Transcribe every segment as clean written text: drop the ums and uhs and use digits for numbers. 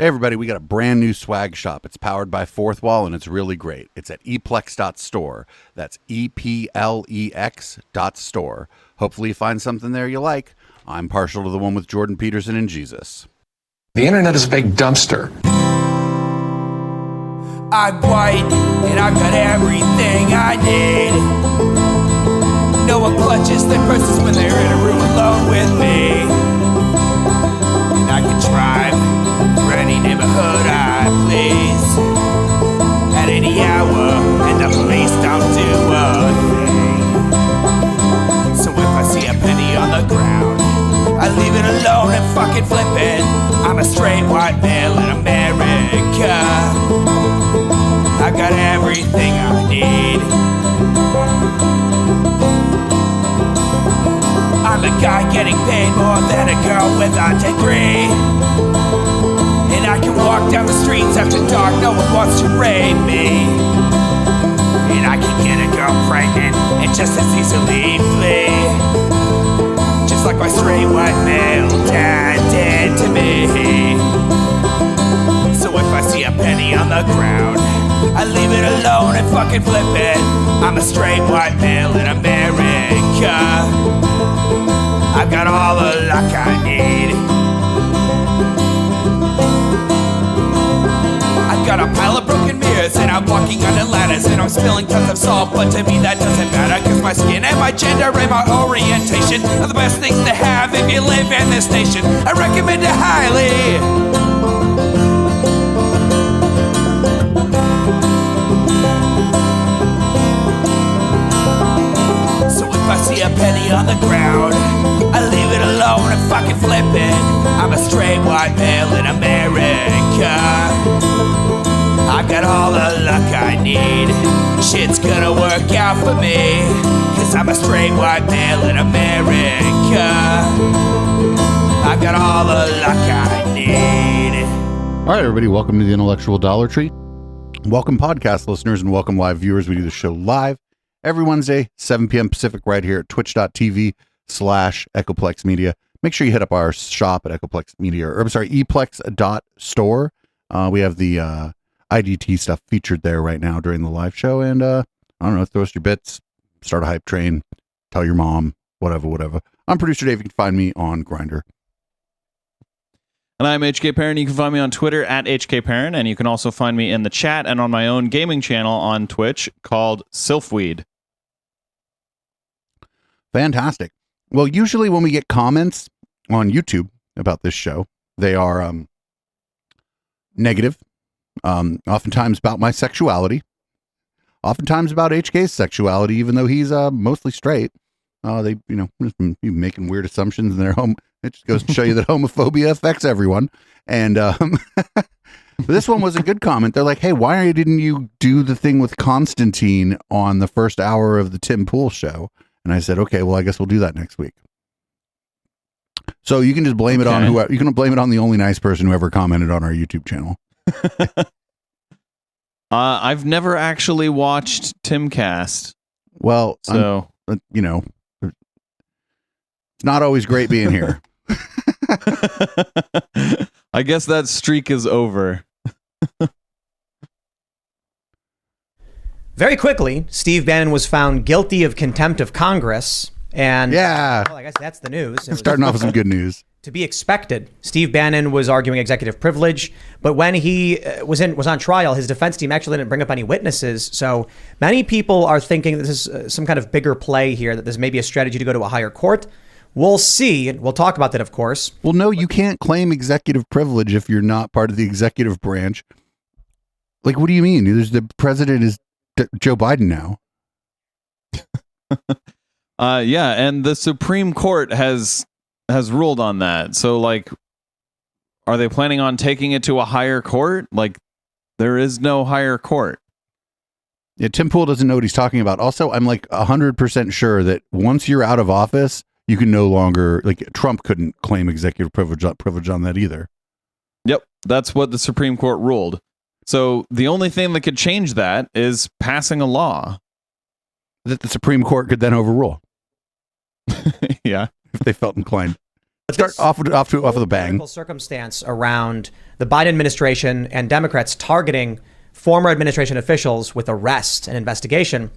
Hey everybody, we got a brand new swag shop. It's powered by Fourth Wall and it's really great. It's at eplex.store. That's EPLEX.store. Hopefully you find something there you like. I'm partial to the one with Jordan Peterson and Jesus. The internet is a big dumpster. I'm white and I've got everything I need. No one clutches their purses when they're in a room alone with me. And I can drive for any neighborhood I please at any hour, and the police don't do a thing. So if I see a penny on the ground, I leave it alone and fucking flip it. I'm a straight white male in America. I got everything I need. I'm a guy getting paid more than a girl with a degree. And I can walk down the streets after dark, no one wants to rape me. And I can get a girl pregnant and just as easily flee. Just like my straight white male dad did to me. So if I see a penny on the ground, I leave it alone and fucking flip it. I'm a straight white male in America. I've got all the luck I need. I've got a pile of broken mirrors and I'm walking under ladders and I'm spilling tons of salt, but to me that doesn't matter, cause my skin and my gender and my orientation are the best things to have if you live in this nation. I recommend it highly. I see a penny on the ground, I leave it alone and fucking flip it. I'm a straight white male in America. I've got all the luck I need. Shit's gonna work out for me, cause I'm a straight white male in America. I've got all the luck I need. All right, everybody, welcome to the Intellectual Dollar Tree. Welcome podcast listeners and welcome live viewers. We do the show live every Wednesday, 7 p.m. Pacific, right here at twitch.tv/Echoplex Media. Make sure you hit up our shop at Echoplex Media, or I'm sorry, eplex.store. We have the IDT stuff featured there right now during the live show. And I don't know, throw us your bits, start a hype train, tell your mom, whatever. I'm producer Dave. You can find me on Grindr. And I'm HK Parent. You can find me on Twitter at HK Parent, and you can also find me in the chat and on my own gaming channel on Twitch called Sylphweed. Fantastic. Well, usually when we get comments on YouTube about this show, they are negative, oftentimes about my sexuality, oftentimes about HK's sexuality, even though he's mostly straight. They, be making weird assumptions in their home. It just goes to show you that homophobia affects everyone. And this one was a good comment. They're like, hey, why didn't you do the thing with Constantine on the first hour of the Tim Pool show? And I said, okay, well, I guess we'll do that next week. So you can just blame it on whoever. You can blame it on the only nice person who ever commented on our YouTube channel. I've never actually watched Timcast. Well, so it's not always great being here. I guess that streak is over. Very quickly, Steve Bannon was found guilty of contempt of Congress. And yeah, well, I guess that's the news. Starting off with some good news. To be expected. Steve Bannon was arguing executive privilege, but when he was on trial, his defense team actually didn't bring up any witnesses. So many people are thinking this is some kind of bigger play here, that there's maybe a strategy to go to a higher court. We'll see. And we'll talk about that, of course. Well, no, you can't claim executive privilege if you're not part of the executive branch. Like, what do you mean? The president is Joe Biden now. Yeah, and the Supreme Court has ruled on that. So, like, are they planning on taking it to a higher court? Like, there is no higher court. Yeah, Tim Pool doesn't know what he's talking about. Also, I'm like 100% sure that once you're out of office, you can no longer, like, Trump couldn't claim executive privilege on that either. Yep, that's what the Supreme Court ruled. So the only thing that could change that is passing a law that the Supreme Court could then overrule. Yeah. If they felt inclined. Start off of the bang. Political circumstance around the Biden administration and Democrats targeting former administration officials with arrest and investigation.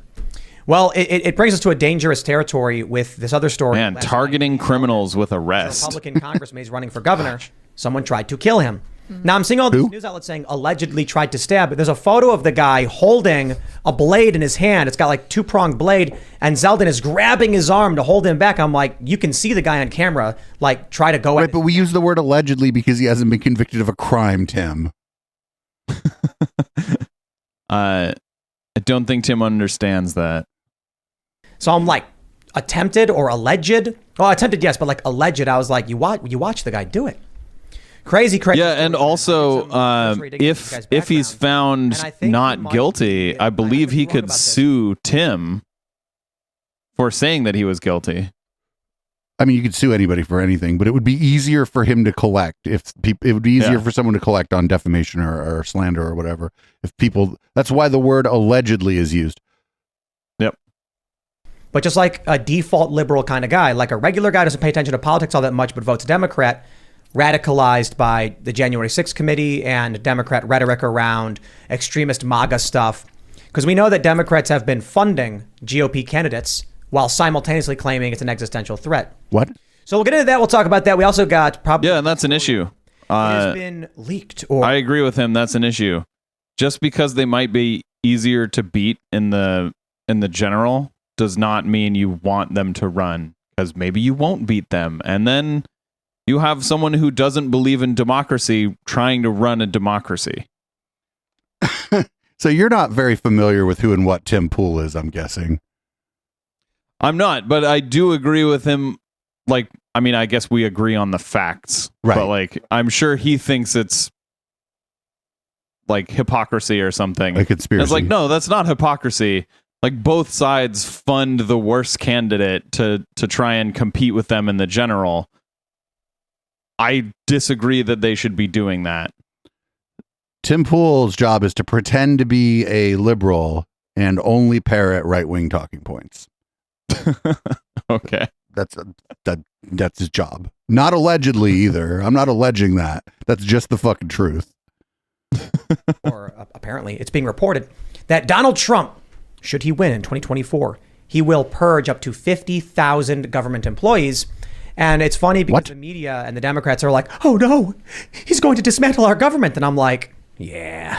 Well, it brings us to a dangerous territory with this other story. Man, targeting criminals with A arrest. Republican congressman is running for governor. Someone tried to kill him. Now, I'm seeing all these Who? news outlets saying allegedly tried to stab, but there's a photo of the guy holding a blade in his hand. It's got like two-pronged blade, and Zeldin is grabbing his arm to hold him back. I'm like, you can see the guy on camera, like, try to go at Right, but we use the word allegedly because he hasn't been convicted of a crime, Tim. I don't think Tim understands that. So I'm like, attempted or alleged? Oh, attempted, yes, but like alleged, I was like, you watch the guy do it. Crazy. Yeah, and also, if he's found And I think not he might guilty, be- I believe might be he wrong could about this. sue Tim for saying that he was guilty. I mean, you could sue anybody for anything, but it would be easier for him to collect if people. It would be easier Yeah. for someone to collect on defamation or slander or whatever. If people, that's why the word allegedly is used. Yep. But just like a default liberal kind of guy, like a regular guy doesn't pay attention to politics all that much, but votes Democrat, radicalized by the January 6th committee and Democrat rhetoric around extremist MAGA stuff. Because we know that Democrats have been funding GOP candidates while simultaneously claiming it's an existential threat. What? So we'll get into that. We'll talk about that. We also got probably Yeah, and that's an issue. it has been leaked or I agree with him. That's an issue. Just because they might be easier to beat in the general does not mean you want them to run, because maybe you won't beat them, and then you have someone who doesn't believe in democracy trying to run a democracy. So you're not very familiar with who and what Tim Pool is, I'm guessing. I'm not, but I do agree with him. Like, I mean, I guess we agree on the facts, Right. But like, I'm sure he thinks it's like hypocrisy or something. A conspiracy. It's like, no, that's not hypocrisy. Like, both sides fund the worst candidate to try and compete with them in the general. I disagree that they should be doing that. Tim Pool's job is to pretend to be a liberal and only parrot right-wing talking points. Okay. That's his job. Not allegedly either. I'm not alleging that. That's just the fucking truth. or apparently it's being reported that Donald Trump, should he win in 2024, he will purge up to 50,000 government employees. And it's funny because What? the media and the Democrats are like, oh no, he's going to dismantle our government. And I'm like, yeah.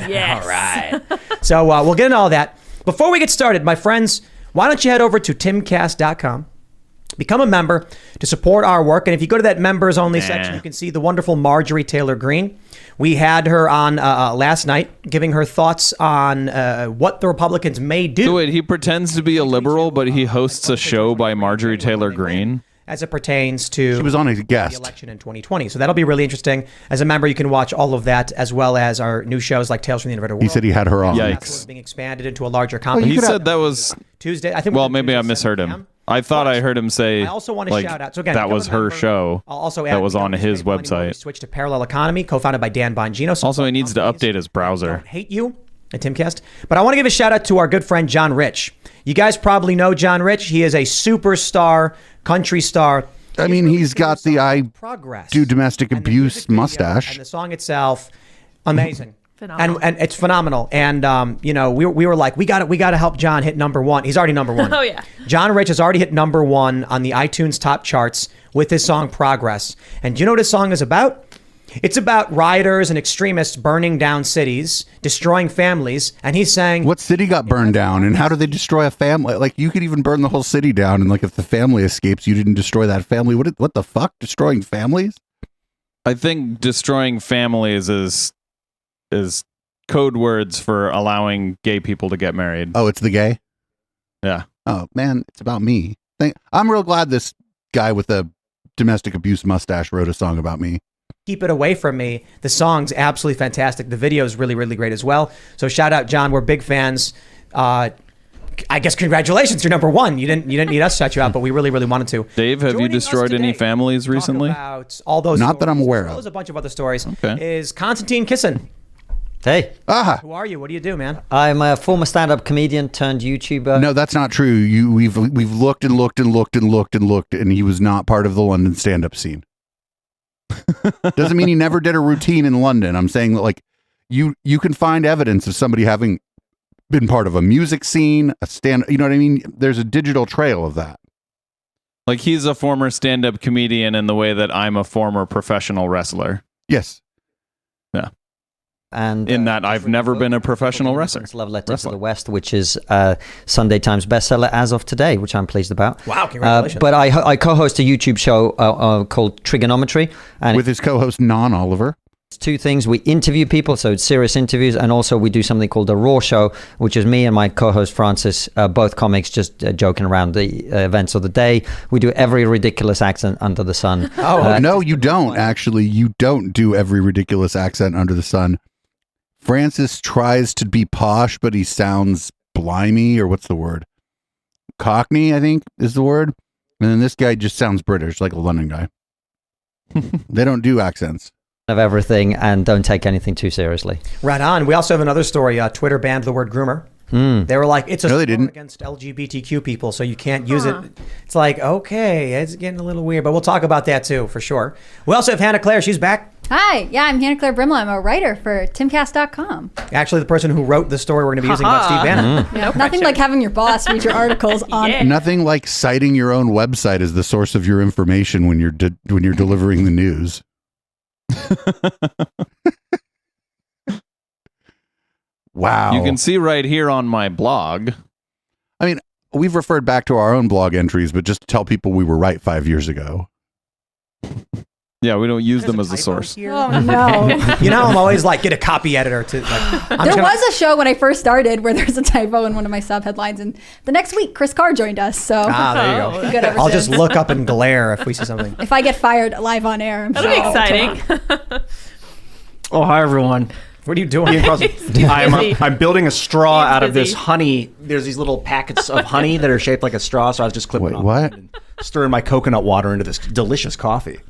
Yes. All right. So we'll get into all that. Before we get started, my friends, why don't you head over to timcast.com, become a member to support our work. And if you go to that members only section, you can see the wonderful Marjorie Taylor Greene. We had her on last night giving her thoughts on what the Republicans may do. So wait, he pretends to be a liberal, but he hosts a show by Marjorie Taylor Greene. As it pertains to She was on a the guest. election in 2020. So that'll be really interesting. As a member, you can watch all of that, as well as our new shows like Tales from the Inverted World. He said he had her on. Yikes. That's being expanded into a larger company. He said that was Tuesday. I think. well, we're doing maybe I Tuesday, 7 misheard him. p.m. I thought I heard him say I also want to like, shout out. So again, that become was a her member. show. I'll also that add was on his Money where we website. switched to Parallel Economy, co-founded by Dan Bongino. So Also, he needs to companies update his browser. don't hate you at Timcast. But I want to give a shout out to our good friend John Rich. You guys probably know John Rich. He is a superstar, country star. I mean, he's got the I Progress. do domestic And the abuse music video mustache. and the song itself, amazing. Phenomenal. And it's phenomenal. And you know, we were like, we got to help John hit number one. He's already number one. Oh, yeah. John Rich has already hit number one on the iTunes top charts with his song Progress. And do you know what his song is about? It's about rioters and extremists burning down cities, destroying families, and he's saying, What city got burned down, and how do they destroy a family? Like, you could even burn the whole city down, and like, if the family escapes, you didn't destroy that family. What the fuck? Destroying families? I think destroying families is code words for allowing gay people to get married. Oh, it's the gay? Yeah. Oh, man, it's about me. I'm real glad this guy with the domestic abuse mustache wrote a song about me. Keep It Away From Me. The song's absolutely fantastic. The video is really, really great as well. So shout out, John. We're big fans. I guess congratulations, you're number one. You didn't need us to shout you out, but we really, really wanted to. Dave, have you Joining us destroyed any today families to talk recently? about all those Not that I'm stories, aware as well of. as a bunch of other stories. Okay. Is Konstantin Kisin. Hey, Who are you? What do you do, man? I'm a former stand-up comedian turned YouTuber. No, that's not true. We've looked and looked and looked and looked and looked, and he was not part of the London stand-up scene. Doesn't mean he never did a routine in London. I'm saying that, like, you can find evidence of somebody having been part of a music scene, a stand. You know what I mean? There's a digital trail of that. Like, he's a former stand-up comedian in the way that I'm a former professional wrestler. Yes. Yeah. And In that I've never been a professional wrestler. Love Letter to the West, which is Sunday Times bestseller as of today, which I'm pleased about. Wow, congratulations. But I co-host a YouTube show called Trigonometry, and With his co-host Non Oliver. it's two things. We interview people, so it's serious interviews, and also we do something called the Raw Show, which is me and my co-host Francis, both comics, just joking around the events of the day. We do every ridiculous accent under the sun. No, you don't. Actually, you don't do every ridiculous accent under the sun. Francis tries to be posh, but he sounds blimey, or what's the word? Cockney, I think is the word. And then this guy just sounds British, like a London guy. They don't do accents. Of everything, and don't take anything too seriously. Right on. We also have another story. Twitter banned the word groomer. They were like, it's a No, they storm didn't. against LGBTQ people, so you can't use it. It's like, okay, it's getting a little weird, but we'll talk about that too, for sure. We also have Hannah Claire. She's back. Hi, yeah, I'm Hannah Claire Brimlow. I'm a writer for timcast.com. Actually, the person who wrote the story we're going to be using about Steve Bannon. Nothing like having your boss read your articles on Nothing like citing your own website as the source of your information when you're delivering the news. Wow. You can see right here on my blog. I mean, we've referred back to our own blog entries, but just to tell people we were right 5 years ago. Yeah, we don't use them as a source. Oh, no. You know, I'm always like, get a copy editor to like. There was a show when I first started where there's a typo in one of my sub headlines, and the next week Chris Carr joined us. So there you go. good ever I'll since. just look up and glare if we see something. If I get fired live on air, I'm That'll sure be I'll exciting. take- Oh, hi everyone. What are you doing? I'm building a straw Ian's out of this busy. honey. There's these little packets of honey that are shaped like a straw, so I was just clipping Wait, off what? and stirring my coconut water into this delicious coffee.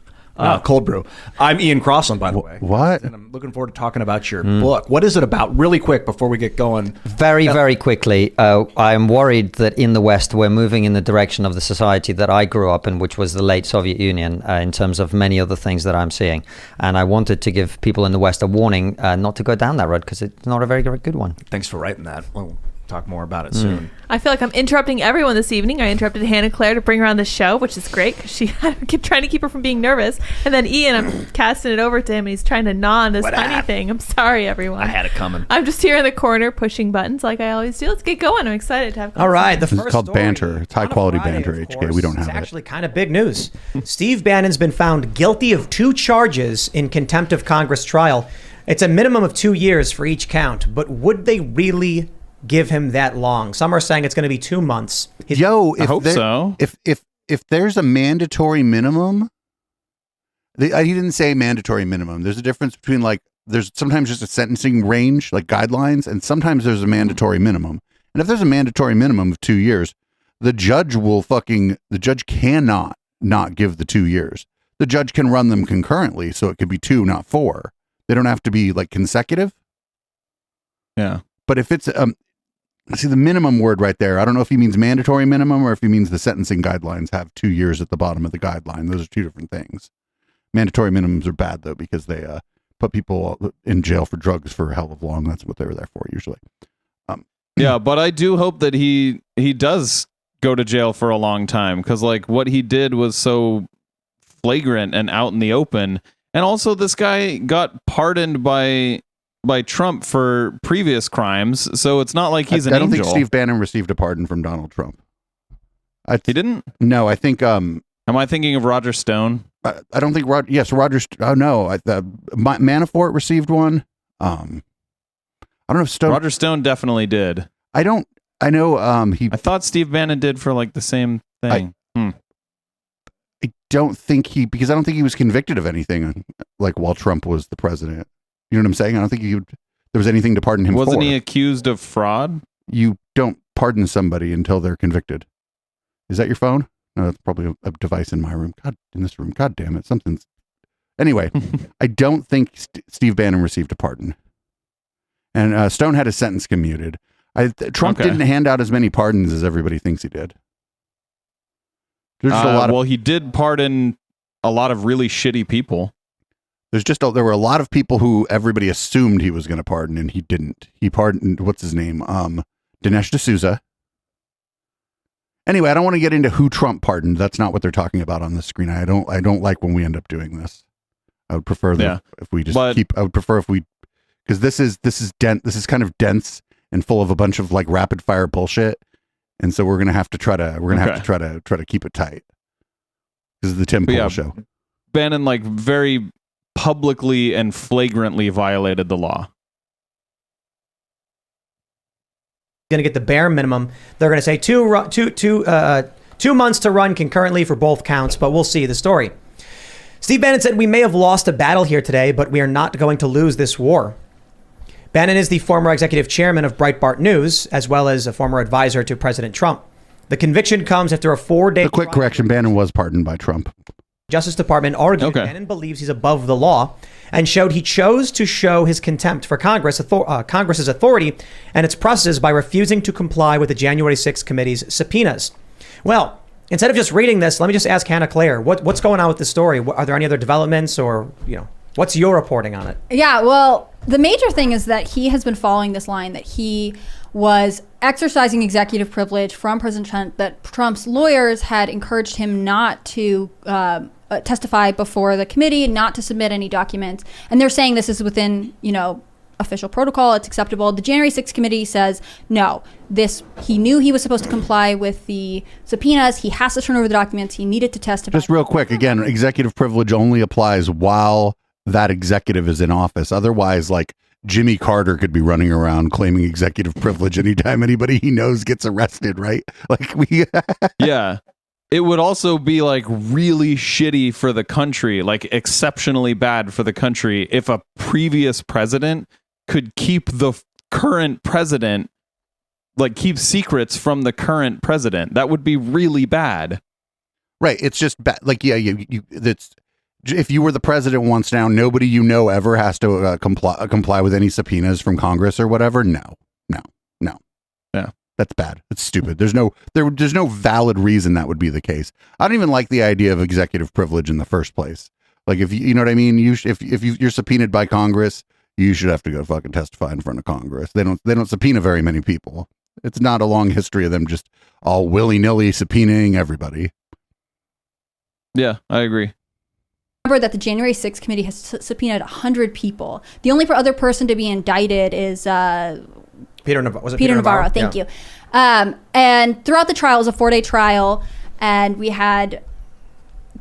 Cold brew. I'm Ian Crossland, by the way. What? And I'm looking forward to talking about your book. What is it about? Really quick before we get going. Very, very quickly, I'm worried that in the West, we're moving in the direction of the society that I grew up in, which was the late Soviet Union, in terms of many other things that I'm seeing. And I wanted to give people in the West a warning not to go down that road, because it's not a very good one. Thanks for writing that. We'll talk more about it soon. I feel like I'm interrupting everyone this evening. I interrupted Hannah Claire to bring her on the show, which is great because she kept trying to keep her from being nervous. And then Ian, I'm casting it over to him, and he's trying to gnaw on this honey thing. I'm sorry, everyone. I had it coming. I'm just here in the corner pushing buttons like I always do. Let's get going. I'm excited to have. All right, the This is first called story banter. It's high on a quality Friday, banter, of HK. course. We don't have It's it. actually kind of big news. Steve Bannon's been found guilty of 2 charges in contempt of Congress trial. It's a minimum of 2 years for each count, but would they really give him that long? Some are saying it's going to be 2 months. Yo, I hope so. If there's a mandatory minimum, he didn't say mandatory minimum. There's a difference between, like, there's sometimes just a sentencing range, like guidelines, and sometimes there's a mandatory minimum. And if there's a mandatory minimum of 2 years, the judge cannot not give the 2 years. The judge can run them concurrently, so it could be 2, not 4. They don't have to be like consecutive. Yeah. But if it's see the minimum word right there, I don't know if he means mandatory minimum or if he means the sentencing guidelines have 2 years at the bottom of the guideline. Those are two different things. Mandatory minimums are bad though, because they put people in jail for drugs for a hell of long. That's what they were there for usually. Yeah, but I do hope that he does go to jail for a long time, because like what he did was so flagrant and out in the open. And also this guy got pardoned by Trump for previous crimes, so it's not like he's an I don't angel. think Steve Bannon received a pardon from Donald Trump. He didn't? No, I think Am I thinking of Roger Stone? I don't think Roger. Oh no, Manafort received one. I don't know if Stone. Roger Stone definitely did. I know. I thought Steve Bannon did for like the same thing. I don't think because I don't think he was convicted of anything like while Trump was the president. You know what I'm saying? I don't think there was anything to pardon him for. Wasn't he accused of fraud? You don't pardon somebody until they're convicted. Is that your phone? No, that's probably a device in my room. In this room. God damn it. Anyway, I don't think Steve Bannon received a pardon. And Stone had his sentence commuted. Trump didn't hand out as many pardons as everybody thinks he did. There's just a lot of, well, he did pardon a lot of really shitty people. There were a lot of people who everybody assumed he was going to pardon, and he didn't. He pardoned, what's his name? Dinesh D'Souza. Anyway, I don't want to get into who Trump pardoned. That's not what they're talking about on the screen. I don't like when we end up doing this. I would prefer if we just keep. I would prefer if we, because this is kind of dense and full of a bunch of like rapid fire bullshit, and so we're gonna have to try to keep it tight. This is the Tim Pool show. Bannon like very publicly and flagrantly violated the law. Going to get the bare minimum. They're going to say 2 months to run concurrently for both counts, but we'll see the story. Steve Bannon said, "We may have lost a battle here today, but we are not going to lose this war." Bannon is the former executive chairman of Breitbart News, as well as a former advisor to President Trump. The conviction comes after a 4-day... A quick correction, Bannon was pardoned by Trump. Justice Department argued Bannon believes he's above the law and showed he chose to show his contempt for Congress's authority and its processes by refusing to comply with the January 6th committee's subpoenas. Well, instead of just reading this, let me just ask Hannah Claire, what's going on with this story? Are there any other developments, or what's your reporting on it? Yeah, well, the major thing is that he has been following this line that he was exercising executive privilege from President Trump, that Trump's lawyers had encouraged him not to testify before the committee, not to submit any documents. And they're saying this is within, official protocol. It's acceptable. The January 6th committee says, no, he knew he was supposed to comply with the subpoenas. He has to turn over the documents. He needed to testify. Just real quick, again, executive privilege only applies while that executive is in office. Otherwise, like Jimmy Carter could be running around claiming executive privilege anytime anybody he knows gets arrested, right? Like Yeah. It would also be like really shitty for the country, like exceptionally bad for the country, if a previous president could keep the current president, like keep secrets from the current president. That would be really bad. Right. It's just bad. Like, that's, if you were the president once now, nobody ever has to comply with any subpoenas from Congress or whatever. No. Yeah. That's bad. It's stupid. There's no valid reason that would be the case. I don't even like the idea of executive privilege in the first place. Like, if you know what I mean, if you're subpoenaed by Congress, you should have to go fucking testify in front of Congress. They don't subpoena very many people. It's not a long history of them just all willy-nilly subpoenaing everybody. Yeah, I agree. Remember that the January 6th committee has subpoenaed 100 people. The only other person to be indicted is Peter Navarro. Peter Navarro. Thank you. And throughout the trial, it was a 4-day trial, and we had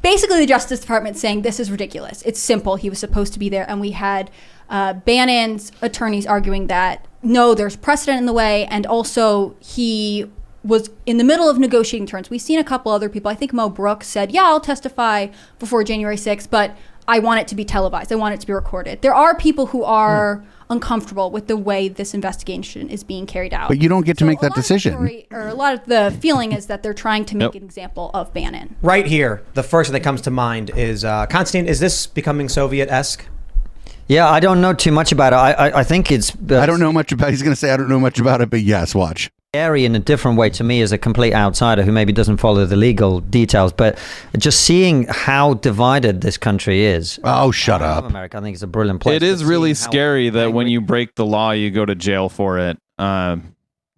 basically the Justice Department saying this is ridiculous. It's simple. He was supposed to be there, and we had Bannon's attorneys arguing that no, there's precedent in the way, and also he was in the middle of negotiating terms. We've seen a couple other people. I think Mo Brooks said, yeah, I'll testify before January 6th, but I want it to be televised. I want it to be recorded. There are people who are uncomfortable with the way this investigation is being carried out. But you don't get to make that decision. A lot of the feeling is that they're trying to make an example of Bannon. Right here, the first thing that comes to mind is, Konstantin, is this becoming Soviet-esque? Yeah, I don't know too much about it. I think it's... I don't know much about it. He's going to say I don't know much about it, but yes, watch. Scary in a different way to me as a complete outsider who maybe doesn't follow the legal details, but just seeing how divided this country is. Oh, shut up. America, I think it's a brilliant place. It is really scary that when you break the law, you go to jail for it.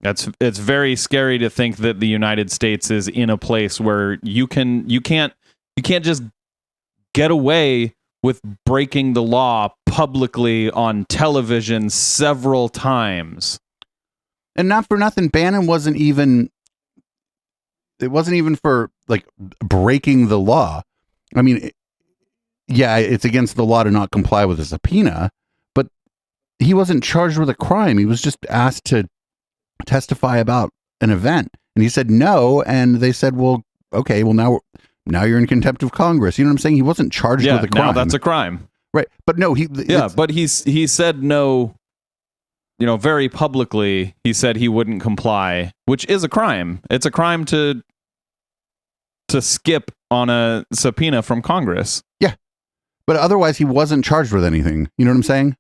It's very scary to think that the United States is in a place where you can't just get away with breaking the law publicly on television several times. And not for nothing, Bannon wasn't even for like breaking the law. I mean, it's against the law to not comply with a subpoena, but he wasn't charged with a crime. He was just asked to testify about an event. And he said no. And they said, well, okay, well, now you're in contempt of Congress. You know what I'm saying? He wasn't charged with a crime. Now that's a crime. Right. But no, but he said no. Very publicly, he said he wouldn't comply, which is a crime. It's a crime to skip on a subpoena from Congress. Yeah. But otherwise, he wasn't charged with anything. You know what I'm saying?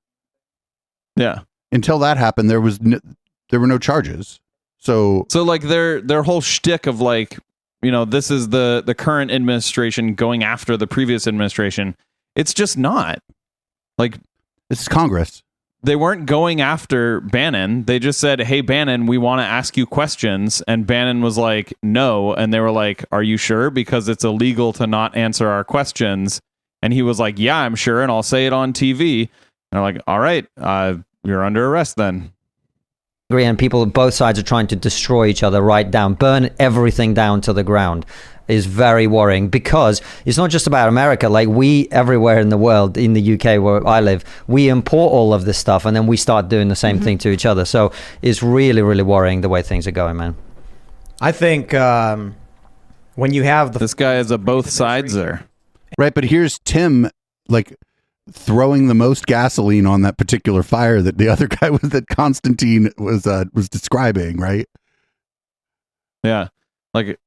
Yeah. until that happened, there were no charges. So like their whole shtick of like, this is the current administration going after the previous administration. It's just not. Like, this is Congress. They weren't going after Bannon. They just said, "Hey, Bannon, we want to ask you questions." And Bannon was like, "No." And they were like, "Are you sure? Because it's illegal to not answer our questions." And he was like, "Yeah, I'm sure. And I'll say it on TV." And they're like, "All right, you're under arrest then." And people on both sides are trying to destroy each other right down, burn everything down to the ground. Is very worrying, because it's not just about America. Like, we everywhere in the world, in the UK where I live, we import all of this stuff and then we start doing the same thing to each other. So it's really, really worrying the way things are going, man. I think when you have this guy is a both sides there. Right, but here's Tim like throwing the most gasoline on that particular fire that the other guy that Constantine was describing, right? Yeah. Like,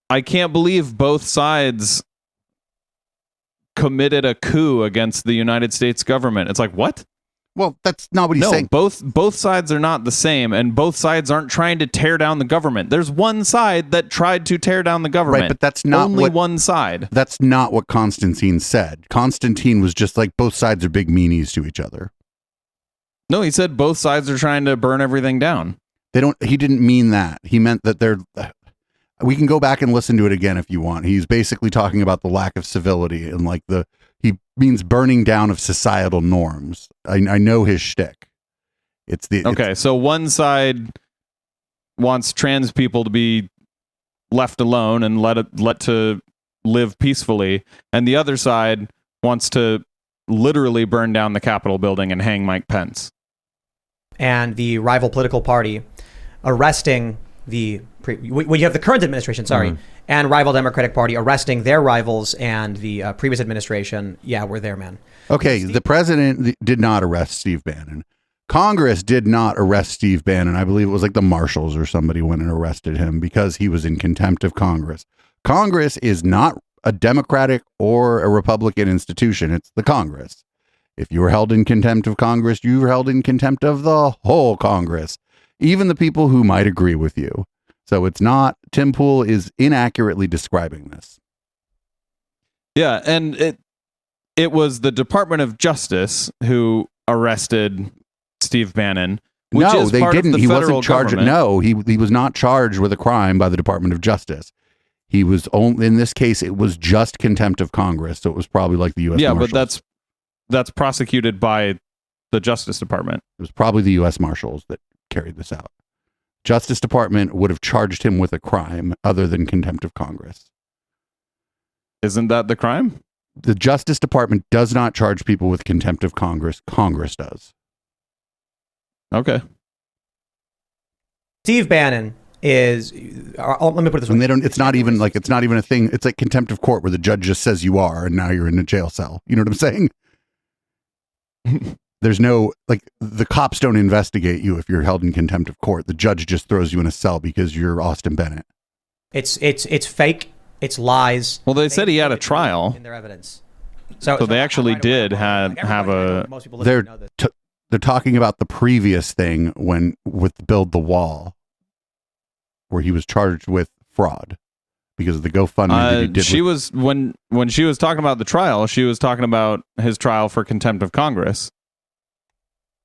I can't believe both sides committed a coup against the United States government. It's like, what? Well, that's not what he's saying. Both sides are not the same, and both sides aren't trying to tear down the government. There's one side that tried to tear down the government. Right, but that's not only one side. That's not what Constantine said. Constantine was just like, both sides are big meanies to each other. No, he said both sides are trying to burn everything down. He didn't mean that. He meant that we can go back and listen to it again if you want. He's basically talking about the lack of civility and like he means burning down of societal norms. I know his shtick. So one side wants trans people to be left alone and let to live peacefully, and the other side wants to literally burn down the Capitol building and hang Mike Pence. And the rival political party arresting when you have the current administration, and rival Democratic Party arresting their rivals and the previous administration. Yeah, we're there, man. Okay, the president did not arrest Steve Bannon. Congress did not arrest Steve Bannon. I believe it was like the marshals or somebody went and arrested him because he was in contempt of Congress. Congress is not a Democratic or a Republican institution. It's the Congress. If you were held in contempt of Congress, you were held in contempt of the whole Congress, even the people who might agree with you. So it's not, Tim Pool is inaccurately describing this. Yeah, and it was the Department of Justice who arrested Steve Bannon. No, they didn't. He wasn't charged. Government. No, he was not charged with a crime by the Department of Justice. He was only, in this case, it was just contempt of Congress. So it was probably like the U.S. Marshals. But that's prosecuted by the Justice Department. It was probably the U.S. Marshals that carried this out. Justice Department would have charged him with a crime other than contempt of Congress. Isn't that the crime? The Justice Department does not charge people with contempt of Congress. Congress does. Okay. Steve Bannon is. Let me put it this way. And they don't. It's not even a thing. It's like contempt of court where the judge just says you are, and now you're in a jail cell. You know what I'm saying? There's no, like, the cops don't investigate you if you're held in contempt of court. The judge just throws you in a cell because you're Austin Bennett. It's fake. It's lies. Well, they said he had a trial in their evidence. So they actually did have a. They're talking about the previous thing with Build the Wall, where he was charged with fraud because of the GoFundMe that he did. She was when she was talking about the trial, she was talking about his trial for contempt of Congress.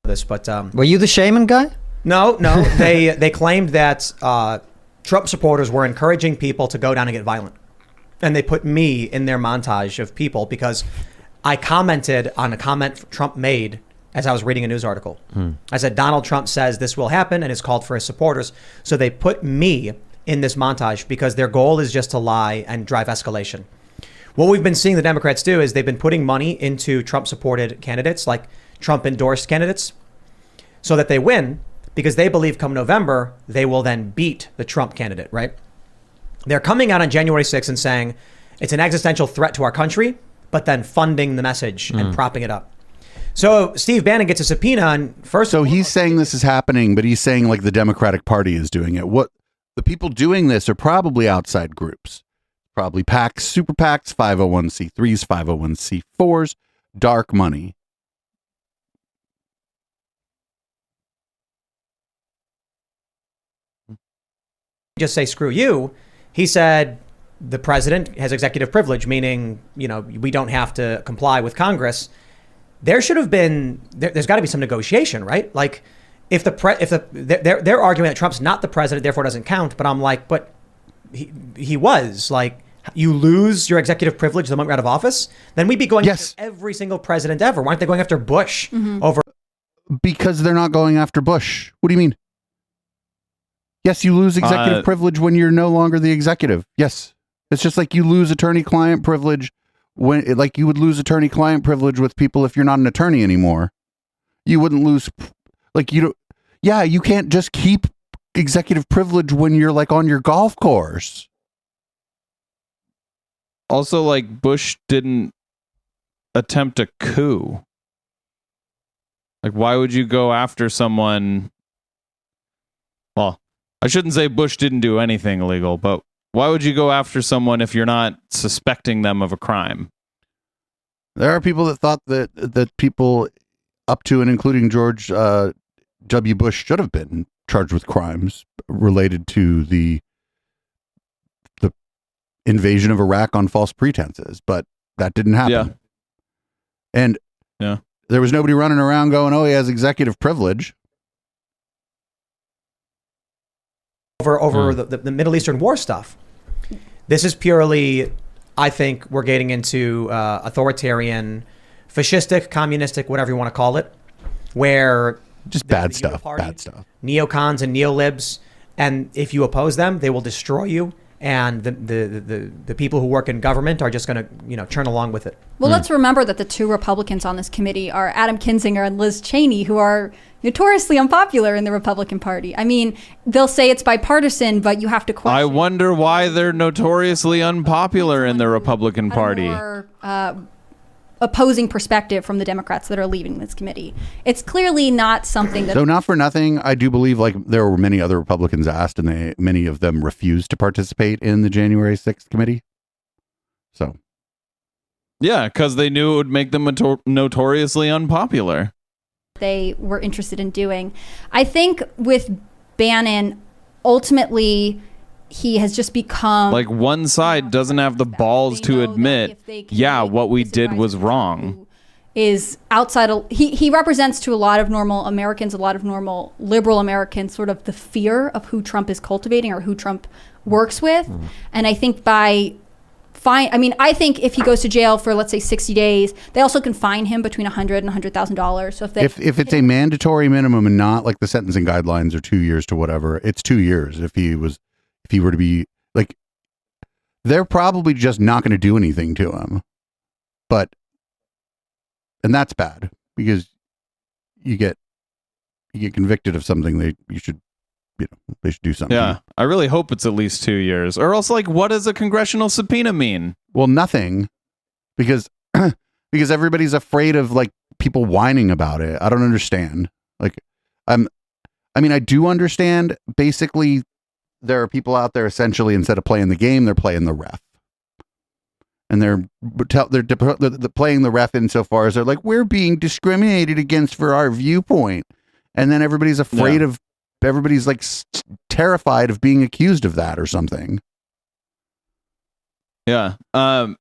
But were you the shaman guy? No. They claimed that Trump supporters were encouraging people to go down and get violent, and they put me in their montage of people because I commented on a comment Trump made as I was reading a news article. I said Donald Trump says this will happen and has called for his supporters. So they put me in this montage because their goal is just to lie and drive escalation. What we've been seeing the Democrats do is they've been putting money into Trump-supported candidates, like Trump-endorsed candidates, so that they win because they believe come November, they will then beat the Trump candidate, right? They're coming out on January 6th and saying it's an existential threat to our country, but then funding the message and propping it up. So Steve Bannon gets a subpoena on first. So he's saying this is happening, but he's saying like the Democratic Party is doing it. What the people doing this are probably outside groups, probably PACs, super PACs, 501c3s, 501c4s, dark money. just say screw you. He said the president has executive privilege, meaning, you know, we don't have to comply with Congress. There should have been, there's got to be some negotiation, right? Like if they're arguing that Trump's not the president, therefore doesn't count. But I'm like, but he was. Like, you lose your executive privilege the moment you're out of office, then we'd be going after every single president ever. Why aren't they going after Bush over? Because they're not going after Bush. What do you mean? Yes, you lose executive privilege when you're no longer the executive. Yes. It's just like you lose attorney-client privilege when, like you would lose attorney-client privilege with people if you're not an attorney anymore. You wouldn't lose, like you don't, yeah, you can't just keep executive privilege when you're like on your golf course. Also, like, Bush didn't attempt a coup. Like, why would you go after someone? Well, I shouldn't say Bush didn't do anything illegal, but why would you go after someone if you're not suspecting them of a crime? There are people that thought that people up to and including George W. Bush should have been charged with crimes related to the invasion of Iraq on false pretenses, but that didn't happen. Yeah. And there was nobody running around going, oh, he has executive privilege. Over the Middle Eastern war stuff. This is purely, I think we're getting into authoritarian, fascistic, communistic, whatever you want to call it, where just bad stuff, neocons and neolibs, and if you oppose them, they will destroy you. And the people who work in government are just going to, you know, churn along with it. Well, let's remember that the two Republicans on this committee are Adam Kinzinger and Liz Cheney, who are notoriously unpopular in the Republican Party. I mean, they'll say it's bipartisan, but you have to question. I wonder why they're notoriously unpopular in the Republican Party. More, opposing perspective from the Democrats that are leaving this committee. It's clearly not something that... So not for nothing, I do believe like there were many other Republicans asked and many of them refused to participate in the January 6th committee. So. Yeah, because they knew it would make them notoriously unpopular. They were interested in doing. I think with Bannon, ultimately... he has just become like one side doesn't have the balls to admit, yeah, what we did was wrong. Is outside of, he represents to a lot of normal Americans, a lot of normal liberal Americans, sort of the fear of who Trump is cultivating or who Trump works with. And I think I think if he goes to jail for, let's say, 60 days, they also can fine him between $100 and $100,000. So if it's a mandatory minimum and not like the sentencing guidelines are 2 years to whatever, it's 2 years. If he were to be like, they're probably just not going to do anything to him. And that's bad because you get convicted of something they should do something. Yeah. I really hope it's at least 2 years, or else like, what does a congressional subpoena mean? Well, nothing, because everybody's afraid of like people whining about it. I don't understand. Like, I do understand basically. There are people out there essentially, instead of playing the game, they're playing the ref, and they're playing the ref insofar as they're like, we're being discriminated against for our viewpoint, and then everybody's afraid of, everybody's like terrified of being accused of that or something. Yeah. I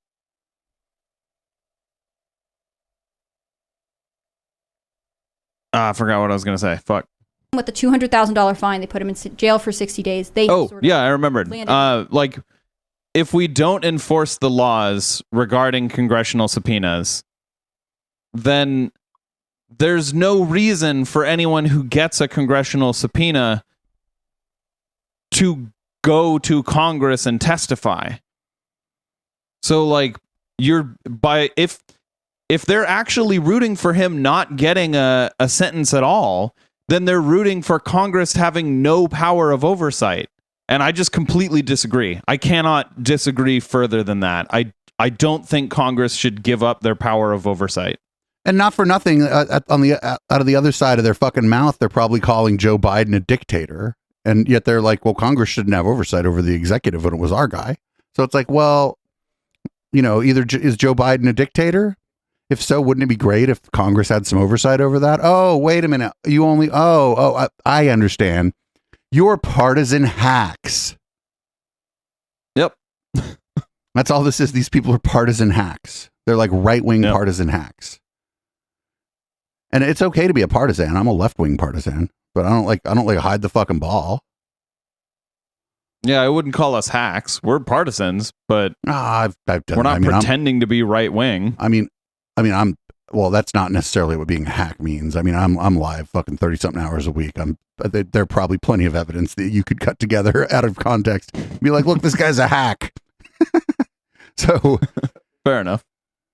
forgot what I was gonna say. Fuck. With the $200,000 fine, they put him in jail for 60 days. I remembered. Like, if we don't enforce the laws regarding congressional subpoenas, then there's no reason for anyone who gets a congressional subpoena to go to Congress and testify. So, like, if they're actually rooting for him not getting a sentence at all, then they're rooting for Congress having no power of oversight. And I just completely disagree. I cannot disagree further than that. I don't think Congress should give up their power of oversight. And not for nothing, out of the other side of their fucking mouth, they're probably calling Joe Biden a dictator. And yet they're like, well, Congress shouldn't have oversight over the executive when it was our guy. So it's like, well, either is Joe Biden a dictator? If so, wouldn't it be great if Congress had some oversight over that? Oh, wait a minute. I understand. You're partisan hacks. That's all this is. These people are partisan hacks. They're like right-wing partisan hacks. And it's okay to be a partisan. I'm a left-wing partisan, but I don't like hide the fucking ball. Yeah, I wouldn't call us hacks. We're partisans, but I've done. We're not pretending to be right wing. Well, that's not necessarily what being a hack means. I mean, I'm live fucking 30 something hours a week. There are probably plenty of evidence that you could cut together out of context. Be like, look, this guy's a hack. So fair enough.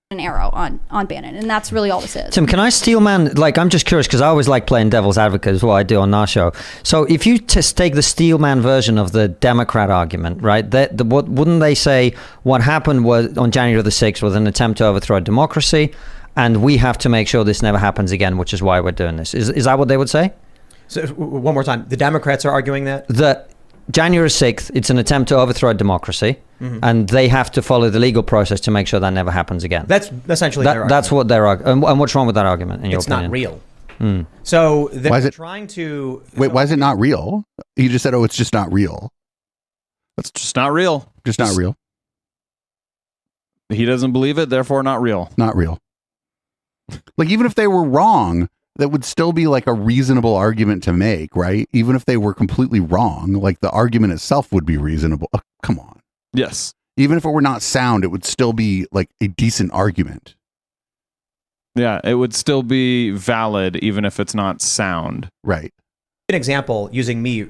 An arrow on Bannon, and that's really all this is. Tim, can I steal man? Like, I'm just curious because I always like playing devil's advocate is what I do on our show. So if you just take the steel man version of the Democrat argument, right? What wouldn't they say? What happened was on January the 6th was an attempt to overthrow democracy, and we have to make sure this never happens again, which is why we're doing this. Is that what they would say? So one more time, the Democrats are arguing that January 6th, it's an attempt to overthrow democracy, and they have to follow the legal process to make sure that never happens again. That's essentially their argument. That's what they're arguing. And what's wrong with that argument, in your opinion? It's not real. So they're trying to... Wait, why is it not real? You just said, it's just not real. It's just not real. Just not real. He doesn't believe it, therefore not real. Not real. Like, even if they were wrong, that would still be like a reasonable argument to make, right? Even if they were completely wrong, like the argument itself would be reasonable. Oh, come on. Yes. Even if it were not sound, it would still be like a decent argument. Yeah, it would still be valid even if it's not sound. Right. An example using me.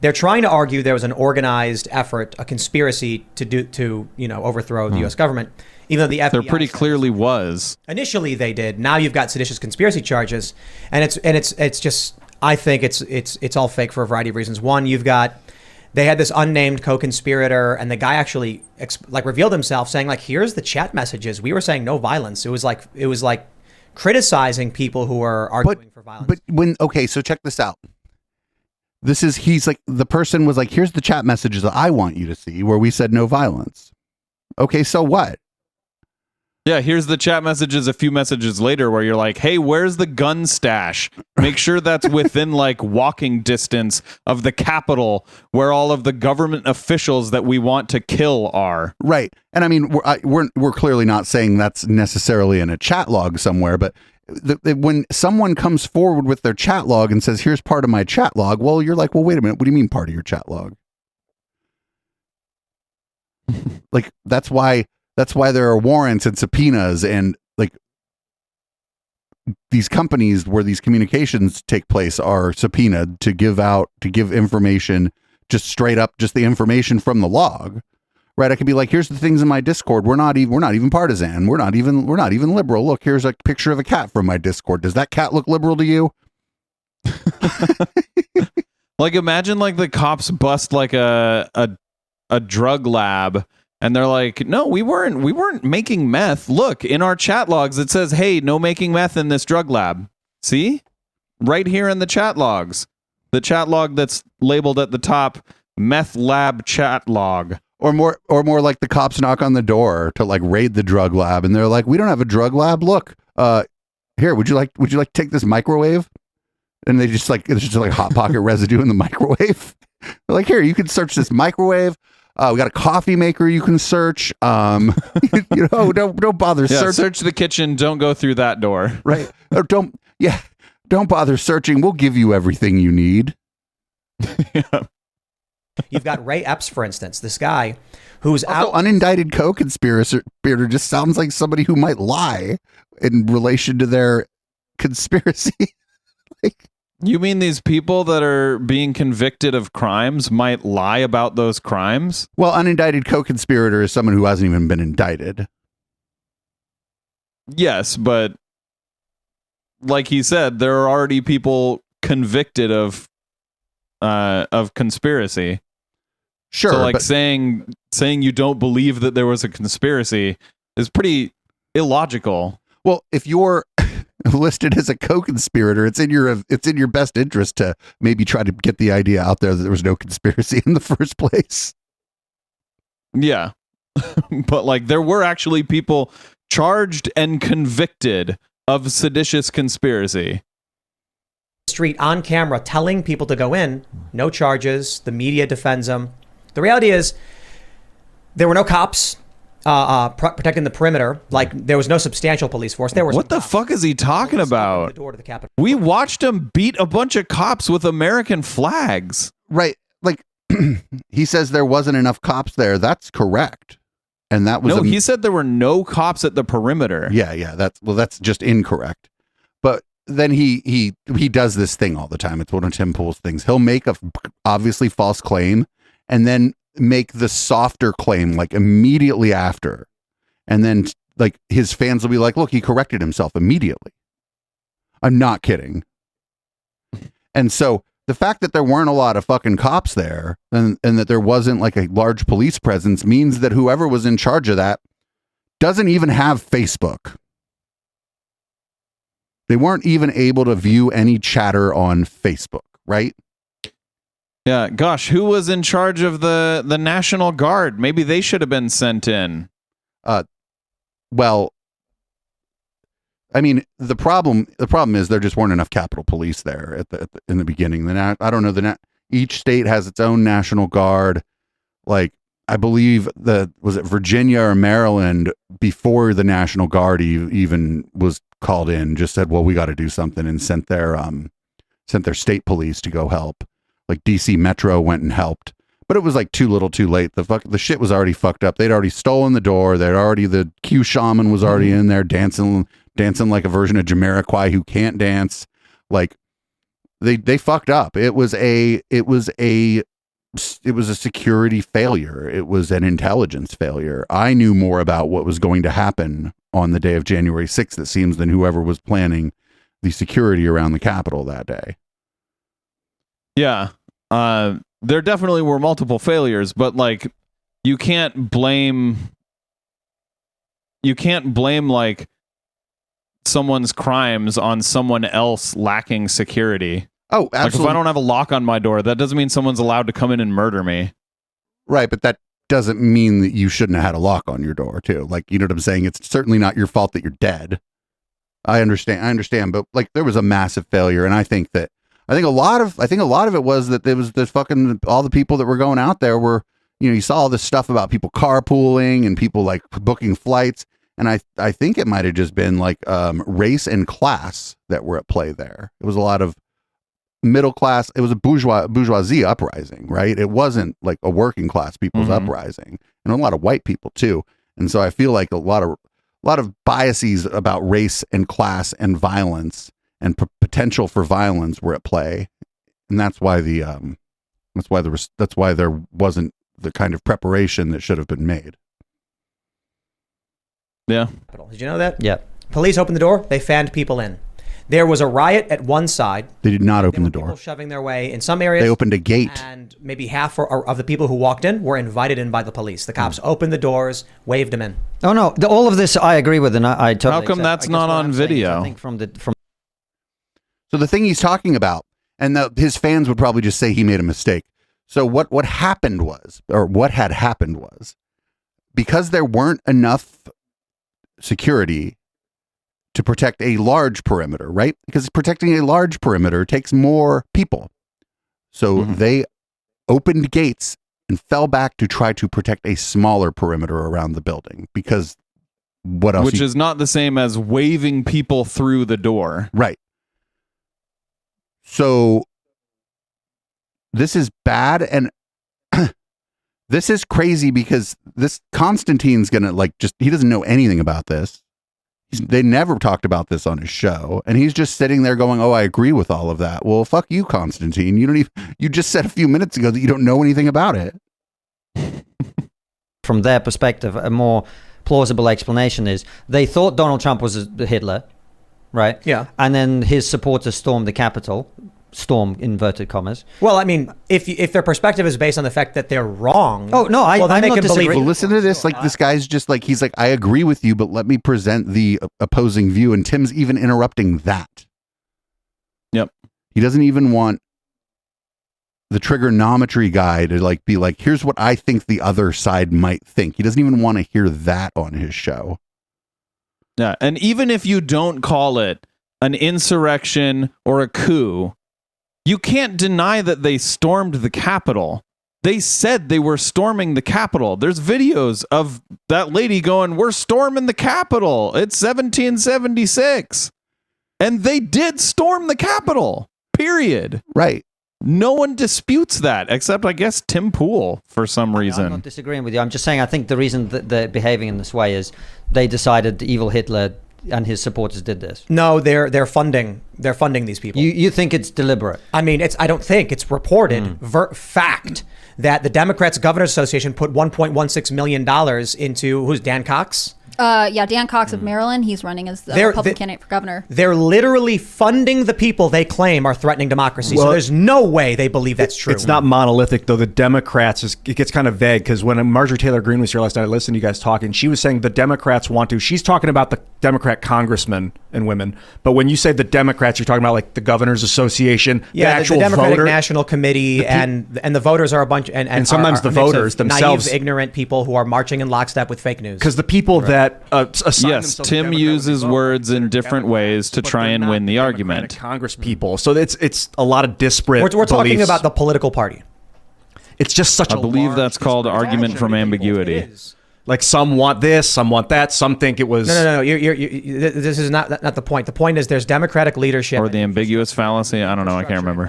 They're trying to argue there was an organized effort, a conspiracy to overthrow the U.S. government, even though the FBI... There pretty clearly was. Initially, they did. Now you've got seditious conspiracy charges, and it's just, I think it's all fake for a variety of reasons. One, they had this unnamed co-conspirator, and the guy actually revealed himself, saying like, "Here's the chat messages. We were saying no violence." It was like criticizing people who are arguing for violence. But so check this out. He's like, the person was like, here's the chat messages that I want you to see where we said no violence. Okay, so what? Yeah, here's the chat messages a few messages later where you're like, hey, where's the gun stash? Make sure that's within like walking distance of the Capitol where all of the government officials that we want to kill are. Right. And I mean, we're clearly not saying that's necessarily in a chat log somewhere, but when someone comes forward with their chat log and says, here's part of my chat log, well, you're like, well, wait a minute. What do you mean part of your chat log? Like, that's why there are warrants and subpoenas and like these companies where these communications take place are subpoenaed to give information, just straight up, just the information from the log. Right, I could be like, here's the things in my Discord. We're not even partisan. We're not even liberal. Look, here's a picture of a cat from my Discord. Does that cat look liberal to you? Like, imagine like the cops bust like a drug lab, and they're like, no, we weren't making meth. Look, in our chat logs, it says, hey, no making meth in this drug lab. See, right here in the chat logs, the chat log that's labeled at the top, meth lab chat log. Or more like the cops knock on the door to like raid the drug lab, and they're like, "We don't have a drug lab. Look, here, would you like to take this microwave?" And they just like, it's just like hot pocket residue in the microwave. They're like, "Here, you can search this microwave. We got a coffee maker you can search. Don't bother searching. Search the kitchen. Don't go through that door. Right? Or don't bother searching. We'll give you everything you need." Yeah. You've got Ray Epps, for instance, this guy who's also unindicted co-conspirator just sounds like somebody who might lie in relation to their conspiracy. Like, you mean these people that are being convicted of crimes might lie about those crimes? Well, unindicted co-conspirator is someone who hasn't even been indicted. Yes, but like he said, there are already people convicted of conspiracy. Sure. So like saying you don't believe that there was a conspiracy is pretty illogical. Well, if you're listed as a co-conspirator, it's in your best interest to maybe try to get the idea out there that there was no conspiracy in the first place. Yeah. But like there were actually people charged and convicted of seditious conspiracy. Street on camera telling people to go in, no charges, the media defends them. The reality is there were no cops, protecting the perimeter. Like there was no substantial police force. There was What the fuck is he talking the about? door to the Capitol. We watched him beat a bunch of cops with American flags. Right. Like he says there wasn't enough cops there. That's correct. And that was No, he said there were no cops at the perimeter. Yeah, that's just incorrect. But then he does this thing all the time. It's one of Tim Pool's things. He'll make a obviously false claim and then make the softer claim like immediately after. And then like his fans will be like, "Look, he corrected himself immediately." I'm not kidding. And so the fact that there weren't a lot of fucking cops there and that there wasn't like a large police presence means that whoever was in charge of that doesn't even have Facebook. They weren't even able to view any chatter on Facebook, right? Yeah, gosh, who was in charge of the National Guard? Maybe they should have been sent in. Well, I mean, the problem is there just weren't enough Capitol Police there in the beginning. I don't know. Each state has its own National Guard. Like, I believe was it Virginia or Maryland before the National Guard even was called in, just said, well, we got to do something, and sent their state police to go help. Like DC Metro went and helped, but it was like too little too late. The shit was already fucked up. They'd already stolen the door. The Q shaman was already in there dancing like a version of Jamiroquai who can't dance. Like they fucked up. It was a security failure. It was an intelligence failure. I knew more about what was going to happen on the day of January 6th, it seems, than whoever was planning the security around the Capitol that day. Yeah. There definitely were multiple failures, but like you can't blame like someone's crimes on someone else lacking security. Oh, absolutely. Like if I don't have a lock on my door, that doesn't mean someone's allowed to come in and murder me. Right, but that doesn't mean that you shouldn't have had a lock on your door too. Like, you know what I'm saying? It's certainly not your fault that you're dead. I understand, but like there was a massive failure, and I think a lot of it was that there was this fucking all the people that were going out there were, you know, you saw all this stuff about people carpooling and people like booking flights, and I think it might have just been like race and class that were at play there. It was a lot of middle class. It was a bourgeoisie uprising, right? It wasn't like a working class people's uprising, and a lot of white people too. And so I feel like a lot of biases about race and class and violence and potential for violence were at play, and that's why there wasn't the kind of preparation that should have been made. Yeah. Did you know that? Yeah. Police opened the door. They fanned people in. There was a riot at one side. They did not open the People door. shoving their way in some areas. They opened a gate. And maybe half of the people who walked in were invited in by the police. The cops opened the doors, waved them in. Oh no! All of this I agree with, and I totally. How come accept. that's I guess not what on I'm saying is video? I think from So the thing he's talking about, and his fans would probably just say he made a mistake. So what had happened was, because there weren't enough security to protect a large perimeter, right? Because protecting a large perimeter takes more people. So they opened gates and fell back to try to protect a smaller perimeter around the building, because what else? Which is not the same as waving people through the door. Right. So this is bad, and this is crazy because this Constantine's gonna he doesn't know anything about this. They never talked about this on his show, and he's just sitting there going, "Oh, I agree with all of that." Well, fuck you, Constantine. You just said a few minutes ago that you don't know anything about it. From their perspective, a more plausible explanation is they thought Donald Trump was Hitler, right? Yeah. And then his supporters stormed the Capitol. Storm, inverted commas. Well, I mean, if their perspective is based on the fact that they're wrong. Oh, no, well, then I'm they not can believe. disagreeing. Well, listen to this. Like, this guy's just like, he's like, I agree with you, but let me present the opposing view. And Tim's even interrupting that. Yep. He doesn't even want the trigonometry guy to be like, here's what I think the other side might think. He doesn't even want to hear that on his show. Yeah. And even if you don't call it an insurrection or a coup, you can't deny that they stormed the Capitol. They said they were storming the Capitol. There's videos of that lady going, "We're storming the Capitol. It's 1776." And they did storm the Capitol, period. Right. No one disputes that, except, I guess, Tim Pool, for some reason. I'm not disagreeing with you. I'm just saying I think the reason that they're behaving in this way is they decided the evil Hitler and his supporters did this. No, they're funding these people. You think it's deliberate? I mean, I don't think it's reported fact that the Democrats Governors Association put $1.16 million into who's Dan Cox? Dan Cox of Maryland. He's running as the Republican candidate for governor. They're literally funding the people they claim are threatening democracy. So there's no way they believe that's true. It's not monolithic, though. The Democrats, it gets kind of vague, because when Marjorie Taylor Greene was here last night, I listened to you guys talking. She was saying the Democrats want to. She's talking about the Democrat congressmen and women. But when you say the Democrats, you're talking about like the Governors Association, the actual Democratic voter. National Committee, and the voters are a bunch, and sometimes the voters themselves, naive, ignorant people who are marching in lockstep with fake news. Because the people that yes, Tim uses words in different ways to try and win the argument. Congress people, so it's a lot of disparate. We're talking beliefs. about the political party. It's just such a. I believe that's called argument from ambiguity. Like some want this, some want that, some think it was. No. This is not the point. The point is there's Democratic leadership Or the ambiguous fallacy. I don't know. I can't remember.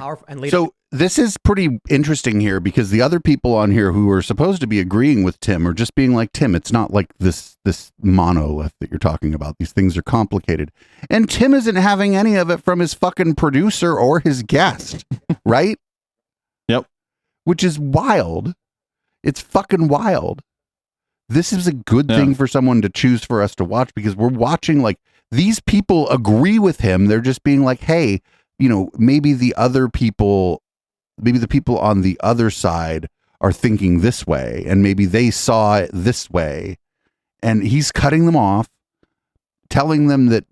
So this is pretty interesting here, because the other people on here who are supposed to be agreeing with Tim are just being like, Tim, it's not like this monolith that you're talking about. These things are complicated. And Tim isn't having any of it from his fucking producer or his guest, right? Yep. Which is wild. It's fucking wild. This is a good thing for someone to choose for us to watch, because we're watching like these people agree with him. They're just being like, hey, maybe the people on the other side are thinking this way, and maybe they saw it this way. And he's cutting them off, telling them that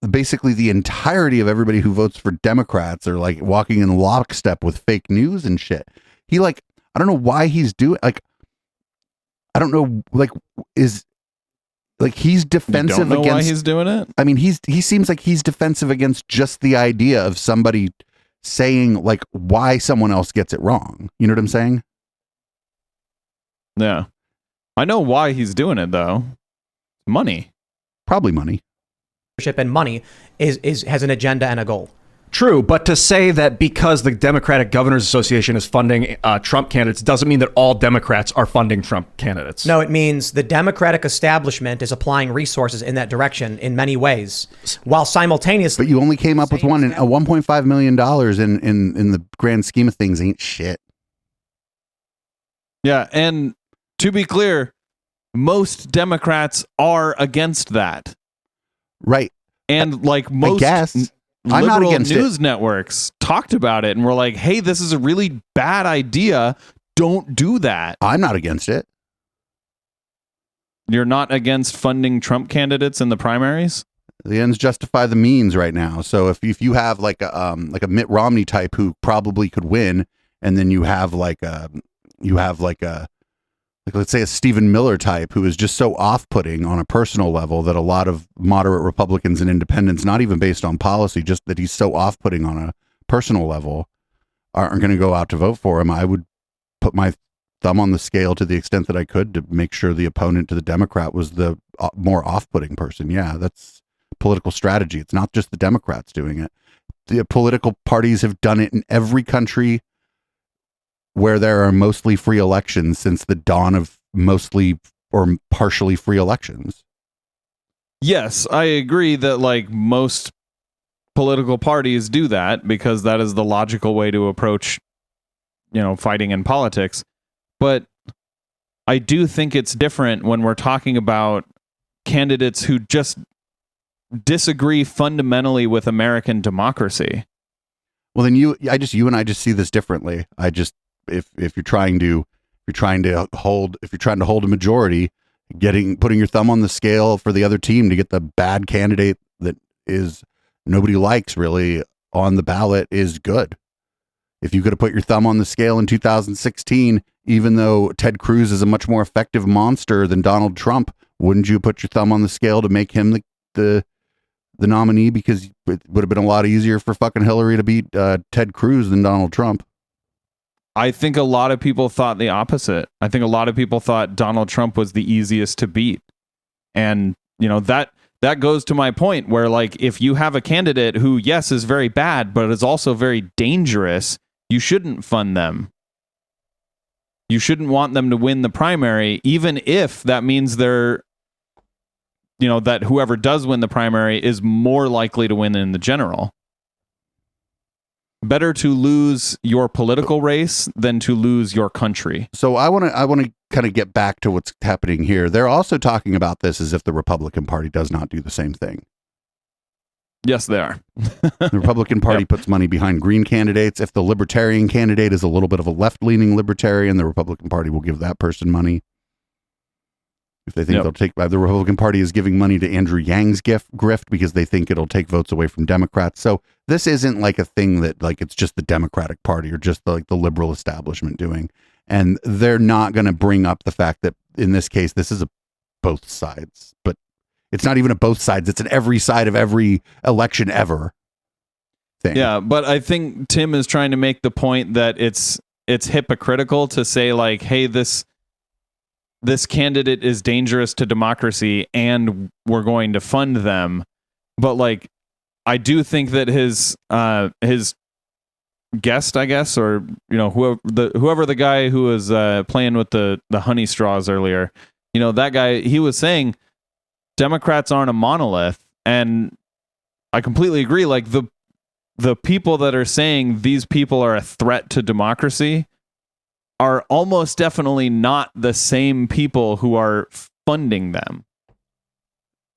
basically the entirety of everybody who votes for Democrats are like walking in lockstep with fake news and shit. I don't know why he's doing, like, I don't know, like, he's defensive You don't know against. why he's doing it? I mean, he seems like he's defensive against just the idea of somebody saying like why someone else gets it wrong. You know what I'm saying? Yeah. I know why he's doing it, though. Money. Probably money. And money has an agenda and a goal. True, but to say that because the Democratic Governors Association is funding Trump candidates doesn't mean that all Democrats are funding Trump candidates. No, it means the Democratic establishment is applying resources in that direction in many ways, while simultaneously. But you only came up with $1.5 million in the grand scheme of things ain't shit. Yeah, and to be clear, most Democrats are against that. Right. And like most I'm not liberal against news networks talked about it and were like, hey, this is a really bad idea. Don't do that. I'm not against it. You're not against funding Trump candidates in the primaries? The ends justify the means right now. So if you have like a Mitt Romney type who probably could win, and then you have let's say a Stephen Miller type who is just so off-putting on a personal level that a lot of moderate Republicans and independents, not even based on policy, just that he's so off-putting on a personal level, aren't going to go out to vote for him. I would put my thumb on the scale to the extent that I could to make sure the opponent to the Democrat was the more off-putting person. Yeah, that's political strategy. It's not just the Democrats doing it. The political parties have done it in every country where there are mostly free elections since the dawn of mostly or partially free elections. Yes, I agree that like most political parties do that because that is the logical way to approach, fighting in politics. But I do think it's different when we're talking about candidates who just disagree fundamentally with American democracy. Well, then you and I just see this differently. If you're trying to hold a majority, putting your thumb on the scale for the other team to get the bad candidate that is nobody likes really on the ballot is good. If you could have put your thumb on the scale in 2016, even though Ted Cruz is a much more effective monster than Donald Trump, wouldn't you put your thumb on the scale to make him the nominee, because it would have been a lot easier for fucking Hillary to beat Ted Cruz than Donald Trump? I think a lot of people thought the opposite. I think a lot of people thought Donald Trump was the easiest to beat. And, that goes to my point where, like, if you have a candidate who, yes, is very bad, but is also very dangerous, you shouldn't fund them. You shouldn't want them to win the primary, even if that means they're, that whoever does win the primary is more likely to win in the general. Better to lose your political race than to lose your country. So I want to kind of get back to what's happening here. They're also talking about this as if the Republican Party does not do the same thing. Yes, they are. The Republican Party puts money behind green candidates. If the Libertarian candidate is a little bit of a left-leaning Libertarian, the Republican Party will give that person money. If they think they'll take, the Republican Party is giving money to Andrew Yang's grift because they think it'll take votes away from Democrats. So this isn't like a thing that like it's just the Democratic Party or just like the liberal establishment doing. And they're not going to bring up the fact that in this case, this is a both sides, but it's not even a both sides. It's an every side of every election ever thing. Yeah, but I think Tim is trying to make the point that it's hypocritical to say like, hey, this candidate is dangerous to democracy and we're going to fund them. But like, I do think that his guest, I guess, or, whoever the guy who was playing with the honey straws earlier, that guy, he was saying Democrats aren't a monolith. And I completely agree. Like the people that are saying these people are a threat to democracy are almost definitely not the same people who are funding them.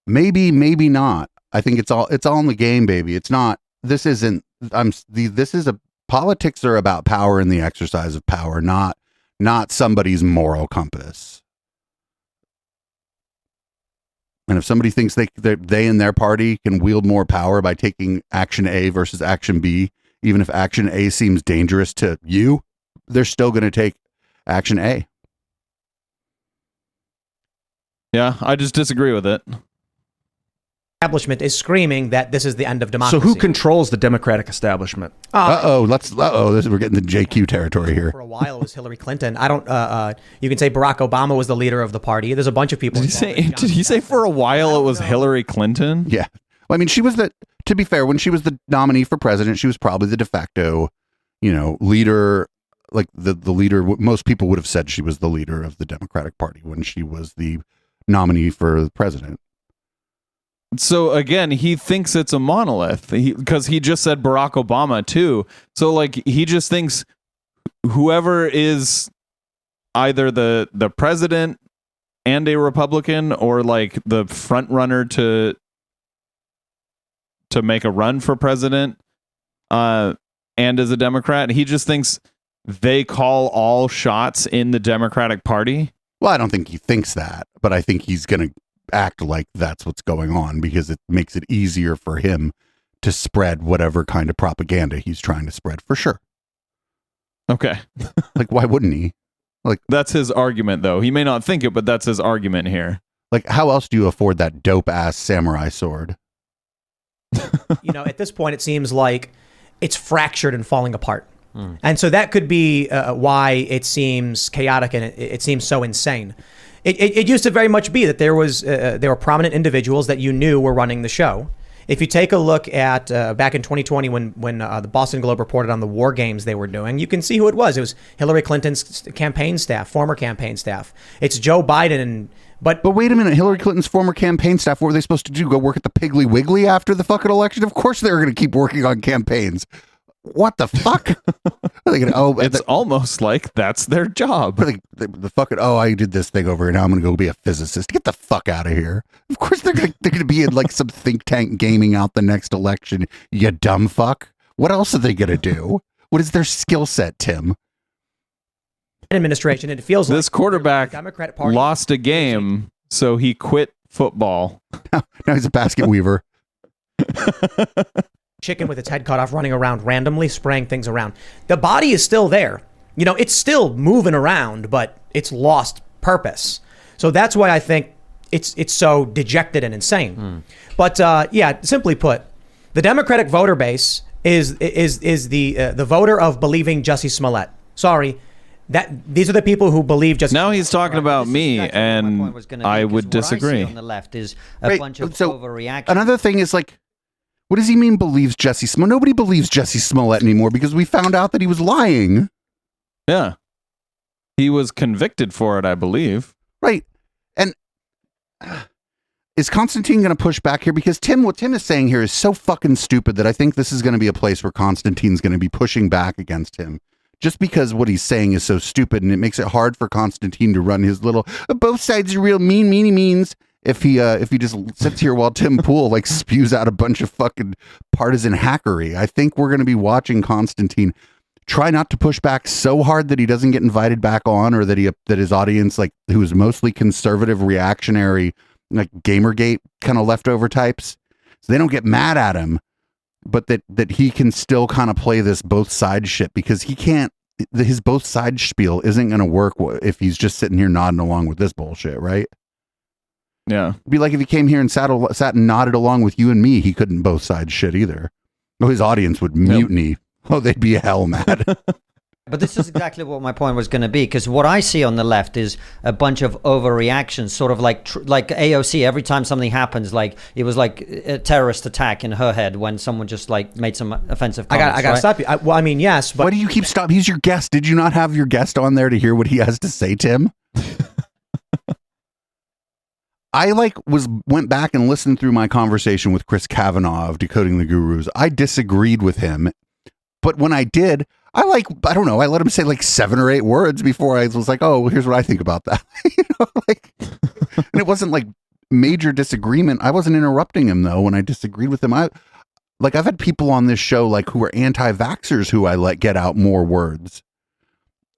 Maybe not. I think it's all in the game, baby. It's not. This isn't. Politics are about power and the exercise of power, not somebody's moral compass. And if somebody thinks they and their party can wield more power by taking action A versus action B, even if action A seems dangerous to you, they're still going to take action A. Yeah, I just disagree with it. Establishment is screaming that this is the end of democracy. So who controls the Democratic establishment? We're getting the JQ territory here. For a while, it was Hillary Clinton. You can say Barack Obama was the leader of the party. There's a bunch of people. Did he say for a while it was Hillary Clinton? Yeah. Well, I mean, she was to be fair, when she was the nominee for president, she was probably the de facto, leader, like the leader. Most people would have said she was the leader of the Democratic Party when she was the nominee for the president. So again, he thinks it's a monolith because he just said Barack Obama too. So like he just thinks whoever is either the president and a Republican or like the front runner to make a run for president and as a Democrat, he just thinks they call all shots in the Democratic Party. Well, I don't think he thinks that, but I think he's going to act like that's what's going on because it makes it easier for him to spread whatever kind of propaganda he's trying to spread, for sure. Okay. Like, why wouldn't he? Like, that's his argument, though. He may not think it, but that's his argument here. Like, how else do you afford that dope ass samurai sword? At this point, it seems like it's fractured and falling apart. And so that could be why it seems chaotic and it seems so insane. It used to very much be that there were prominent individuals that you knew were running the show. If you take a look at back in 2020 when the Boston Globe reported on the war games they were doing, you can see who it was. It was Hillary Clinton's campaign staff, former campaign staff. It's Joe Biden. But wait a minute, Hillary Clinton's former campaign staff, what were they supposed to do? Go work at the Piggly Wiggly after the fucking election? Of course they were going to keep working on campaigns. What the fuck? It's almost like that's their job. The fucking, I did this thing over here. Now I'm going to go be a physicist. Get the fuck out of here. Of course they're going to be in like some think tank gaming out the next election. You dumb fuck. What else are they going to do? What is their skill set, Tim? Administration, and it feels this like quarterback Democrat Party lost a game, so he quit football. Now he's a basket weaver. Chicken with its head cut off, running around randomly, spraying things around. The body is still there. It's still moving around, but it's lost purpose. So that's why I think it's so dejected and insane. But simply put, the Democratic voter base is the voter of believing Jussie Smollett. Sorry. These are the people who believe just Now he's talking about This is me, exactly what my and point was gonna be, I 'cause would what I see disagree. on the left is a Right, bunch of so overreaction. Another thing is like, what does he mean believes Jesse Smollett? Nobody believes Jesse Smollett anymore because we found out that he was lying. Yeah. He was convicted for it, I believe. Right. And is Constantine going to push back here? Because what Tim is saying here is so fucking stupid that I think this is going to be a place where Constantine's going to be pushing back against him. Just because what he's saying is so stupid, and it makes it hard for Constantine to run his little both sides are real means if he just sits here while Tim Pool like spews out a bunch of fucking partisan hackery. I think we're going to be watching Constantine try not to push back so hard that he doesn't get invited back on, or that his audience, like who is mostly conservative, reactionary, like Gamergate kind of leftover types, so they don't get mad at him. But that he can still kind of play this both sides shit, because he can't, his both sides spiel isn't going to work if he's just sitting here nodding along with this bullshit, right? Yeah. It'd be like if he came here and sat and nodded along with you and me, he couldn't both sides shit either. Oh, his audience would mutiny. Oh, they'd be hell mad. But this is exactly what my point was going to be, because what I see on the left is a bunch of overreactions, sort of like AOC. Every time something happens, like it was like a terrorist attack in her head when someone just like made some offensive comments. I gotta stop you. Well, I mean, yes, but Why do you keep stopping? He's your guest. Did you not have your guest on there to hear what he has to say, Tim? I went back and listened through my conversation with Chris Kavanaugh of Decoding the Gurus. I disagreed with him, but when I did, I don't know, I let him say like 7 or 8 words before I was like, oh, here's what I think about that. And it wasn't like major disagreement. I wasn't interrupting him though when I disagreed with him. I've had people on this show like who are anti-vaxxers who I let get out more words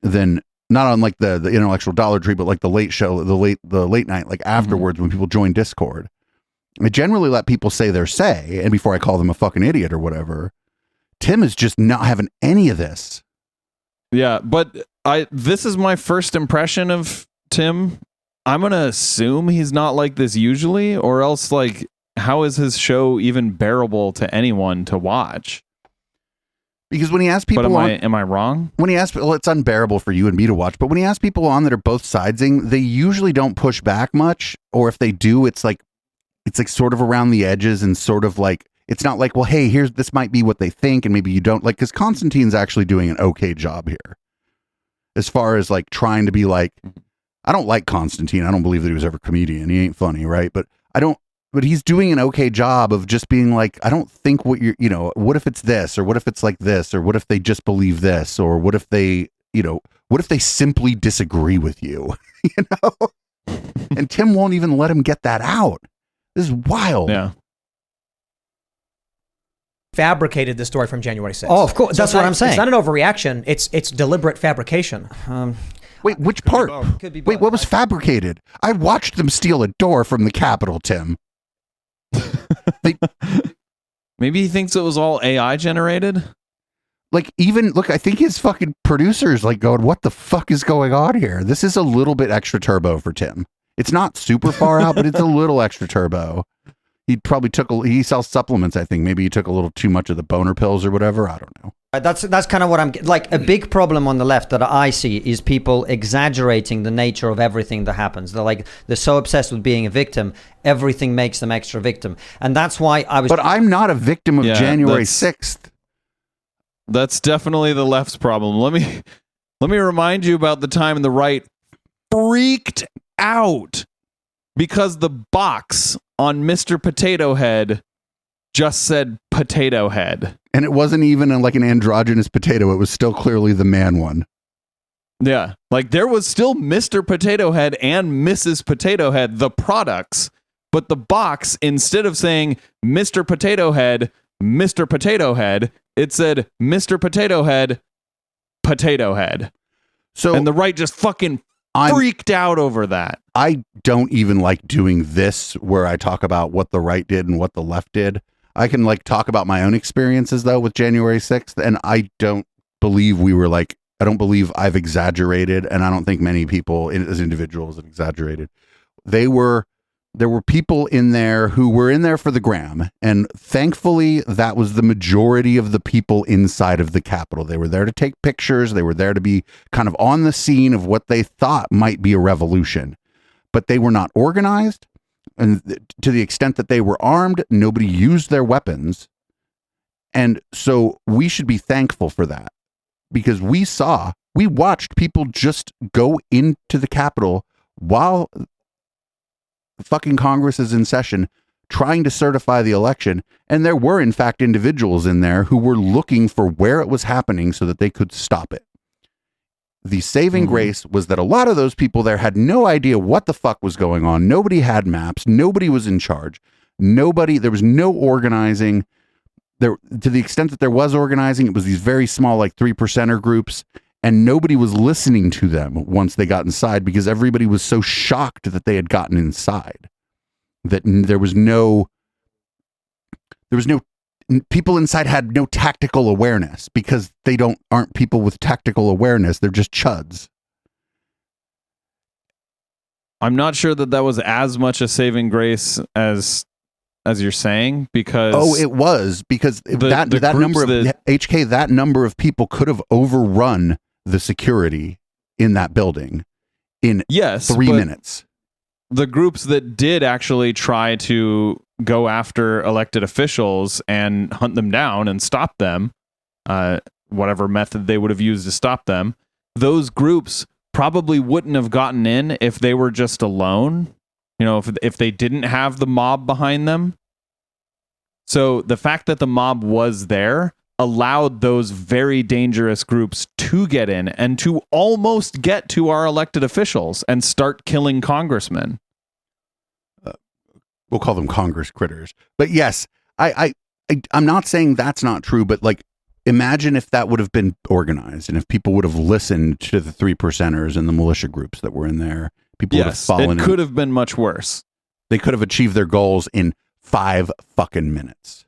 than, not on like the intellectual Dollar Tree, but like the late show, the late night, like afterwards when people join Discord. I generally let people say their say, and before I call them a fucking idiot or whatever. Tim is just not having any of this. Yeah, but this is my first impression of Tim. I'm going to assume he's not like this usually, or else like how is his show even bearable to anyone to watch? Because when he asks people, am I wrong? When he asks, well, it's unbearable for you and me to watch. But when he asks people on that are both sidesing, they usually don't push back much, or if they do, it's like sort of around the edges, and sort of like it's not like, well, hey, this might be what they think, and maybe you don't like. Because Constantine's actually doing an okay job here, as far as like trying to be like, I don't like Constantine. I don't believe that he was ever a comedian. He ain't funny, right? But he's doing an okay job of just being like, I don't think what what if it's this, or what if it's like this, or what if they just believe this, or what if they, what if they simply disagree with you, And Tim won't even let him get that out. This is wild. Yeah. fabricated the story from January 6th. Oh, of course. So That's what I'm saying. It's not an overreaction. It's deliberate fabrication. Wait, which part? Could be Wait, both. what was fabricated? I watched them steal a door from the Capitol, Tim. Maybe he thinks it was all AI generated. Like, even look, I think his fucking producers like going, what the fuck is going on here? This is a little bit extra turbo for Tim. It's not super far out, but it's a little extra turbo. He probably he sells supplements, I think. Maybe he took a little too much of the boner pills or whatever. I don't know. That's kind of what I'm like. A big problem on the left that I see is people exaggerating the nature of everything that happens. They're so obsessed with being a victim, everything makes them extra victim, and that's why I was. But I'm not a victim of January 6th. That's definitely the left's problem. Let me remind you about the time the right freaked out because the box on Mr. Potato Head just said potato head. And it wasn't even like an androgynous potato. It was still clearly the man one. Yeah. Like there was still Mr. Potato Head and Mrs. Potato Head, the products, but the box, instead of saying Mr. Potato Head, it said Mr. Potato Head, Potato Head. So, and the right just fucking freaked out over that. I don't even like doing this where I talk about what the right did and what the left did. I can like talk about my own experiences though with January 6th, and I don't believe I don't believe I've exaggerated, and I don't think many people as individuals have exaggerated. They were There were people in there who were in there for the gram, and thankfully that was the majority of the people inside of the Capitol. They were there to take pictures. They were there to be kind of on the scene of what they thought might be a revolution, but they were not organized. And to the extent that they were armed, nobody used their weapons. And so we should be thankful for that, because we watched people just go into the Capitol while fucking Congress is in session trying to certify the election. And there were, in fact, individuals in there who were looking for where it was happening so that they could stop it. The saving grace was that a lot of those people there had no idea what the fuck was going on. Nobody had maps. Nobody was in charge. There was no organizing. There, to the extent that there was organizing, it was these very small, like 3%er groups. And nobody was listening to them once they got inside, because everybody was so shocked that they had gotten inside that there was no people inside had no tactical awareness, because they aren't people with tactical awareness. They're just chuds. I'm not sure that was as much a saving grace as you're saying, because it was, because that number of HK, that number of people could have overrun the security in that building in 3 minutes. The groups that did actually try to go after elected officials and hunt them down and stop them, whatever method they would have used to stop them, those groups probably wouldn't have gotten in if they were just alone, if they didn't have the mob behind them. So the fact that the mob was there allowed those very dangerous groups to get in and to almost get to our elected officials and start killing congressmen. We'll call them Congress critters. But yes, I'm not saying that's not true, but like, imagine if that would have been organized and if people would have listened to the 3%ers and the militia groups that were in there. People would have fallen. It could have been much worse. They could have achieved their goals in 5 fucking minutes.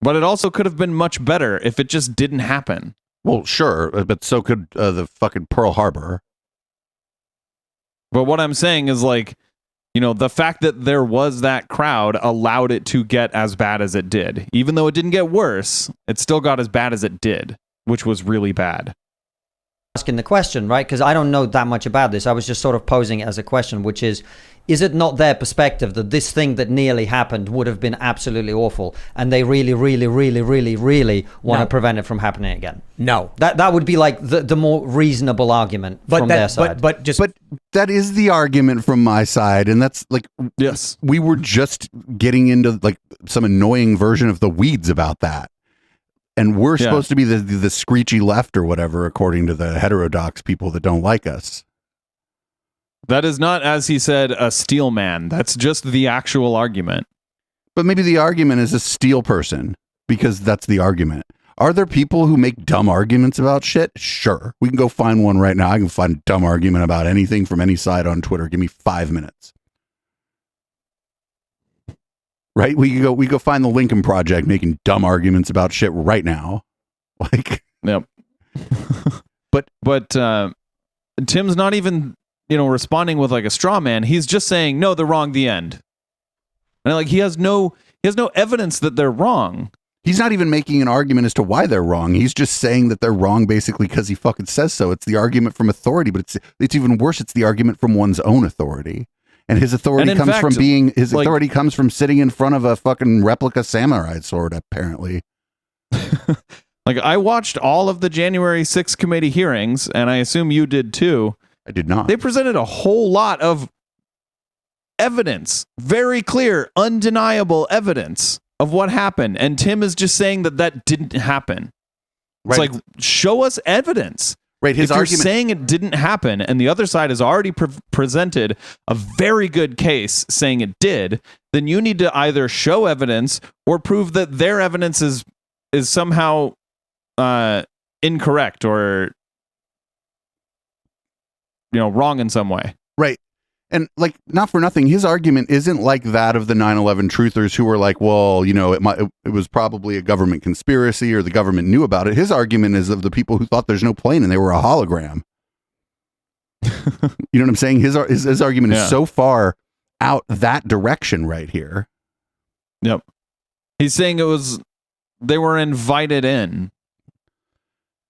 But it also could have been much better if it just didn't happen. Well, sure, but so could the fucking Pearl Harbor. But what I'm saying is, like, the fact that there was that crowd allowed it to get as bad as it did. Even though it didn't get worse, it still got as bad as it did, which was really bad. Asking the question, right? Because I don't know that much about this. I was just sort of posing it as a question, which is it not their perspective that this thing that nearly happened would have been absolutely awful, and they really, really, really, really, really want to prevent it from happening again? No. That would be like the more reasonable argument from their side. But that is the argument from my side, and that's like, yes, we were just getting into like some annoying version of the weeds about that. And we're supposed to be the screechy left or whatever, according to the heterodox people that don't like us. That is not, as he said, a steel man. That's just the actual argument. But maybe the argument is a steel person, because that's the argument. Are there people who make dumb arguments about shit? Sure. We can go find one right now. I can find a dumb argument about anything from any side on Twitter. Give me 5 minutes. Right? We go find the Lincoln Project making dumb arguments about shit right now. Like, yep. but Tim's not even, responding with like a straw man. He's just saying, no, they're wrong, the end. And like, he has no evidence that they're wrong. He's not even making an argument as to why they're wrong. He's just saying that they're wrong basically because he fucking says so. It's the argument from authority, but it's even worse. It's the argument from one's own authority. And his authority comes from authority comes from sitting in front of a fucking replica samurai sword, apparently. Like, I watched all of the January 6th committee hearings, and I assume you did too. I did not. They presented a whole lot of evidence, very clear, undeniable evidence of what happened. And Tim is just saying that didn't happen. It's like, show us evidence. Right. His if argument, you're saying it didn't happen and the other side has already presented a very good case saying it did, then you need to either show evidence or prove that their evidence is somehow incorrect or wrong in some way. Right. And like, not for nothing, his argument isn't like that of the 9/11 truthers who were like, well, it was probably a government conspiracy or the government knew about it. His argument is of the people who thought there's no plane and they were a hologram. You know what I'm saying? His argument is so far out that direction right here. Yep. He's saying they were invited in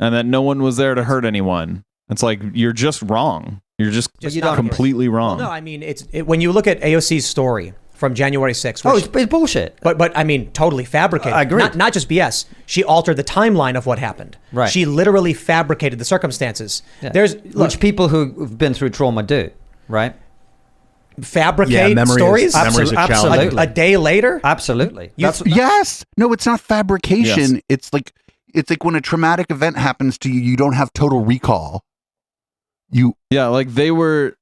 and that no one was there to hurt anyone. It's like, you're just wrong. You're just completely wrong. Well, no, I mean, when you look at AOC's story from January 6th. It's bullshit. But I mean, totally fabricated. I agree. Not just BS. She altered the timeline of what happened. Right. She literally fabricated the circumstances. Yeah. Which people who've been through trauma do, right? Fabricate stories? Absolutely. A day later? Absolutely. Yes. No, it's not fabrication. Yes. It's like when a traumatic event happens to you, you don't have total recall. Like they were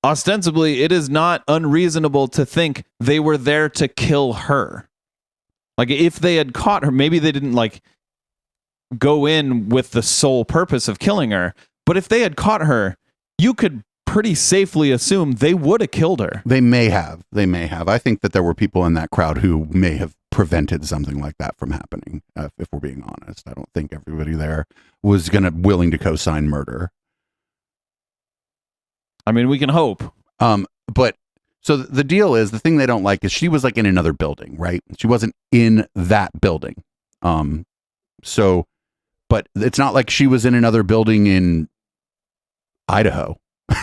ostensibly, it is not unreasonable to think they were there to kill her. Like if they had caught her, maybe they didn't like go in with the sole purpose of killing her, but if they had caught her, you could pretty safely assume they would have killed her. They may have. I think that there were people in that crowd who may have prevented something like that from happening. If we're being honest, I don't think everybody there was willing to co-sign murder. I mean, we can hope. But so the deal is, the thing they don't like is she was like in another building, right? She wasn't in that building. But it's not like she was in another building in Idaho. Do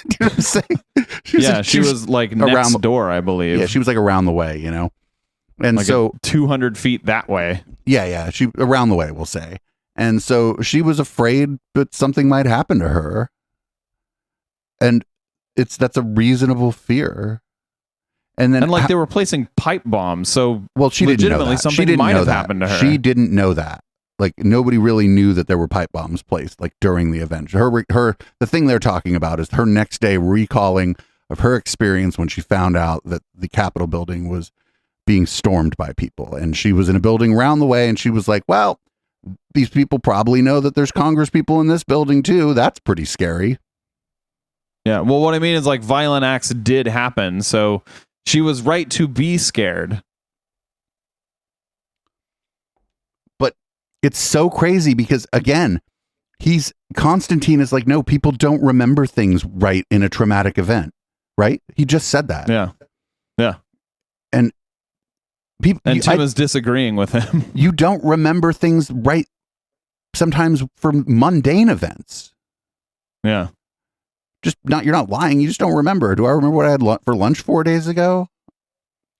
you know what I'm saying? She was like next door, I believe. Yeah, she was like around the way, you know? And like so 200 feet that way. Yeah. She around the way, we'll say. And so she was afraid that something might happen to her. And that's a reasonable fear. And then they were placing pipe bombs, so she didn't know that. Something might have happened to her. She didn't know that. Like nobody really knew that there were pipe bombs placed like during the event. The thing they're talking about is her next day recalling of her experience when she found out that the Capitol building was being stormed by people, and she was in a building around the way, and she was like, well, these people probably know that there's Congress people in this building too. That's pretty scary. Yeah, well, what I mean is like violent acts did happen, so she was right to be scared. But it's so crazy because, again, Constantine is like, no, people don't remember things right in a traumatic event, right? He just said that. Yeah. And Tim is disagreeing with him. You don't remember things right sometimes for mundane events. Yeah. You're not lying. You just don't remember. Do I remember what I had for lunch 4 days ago?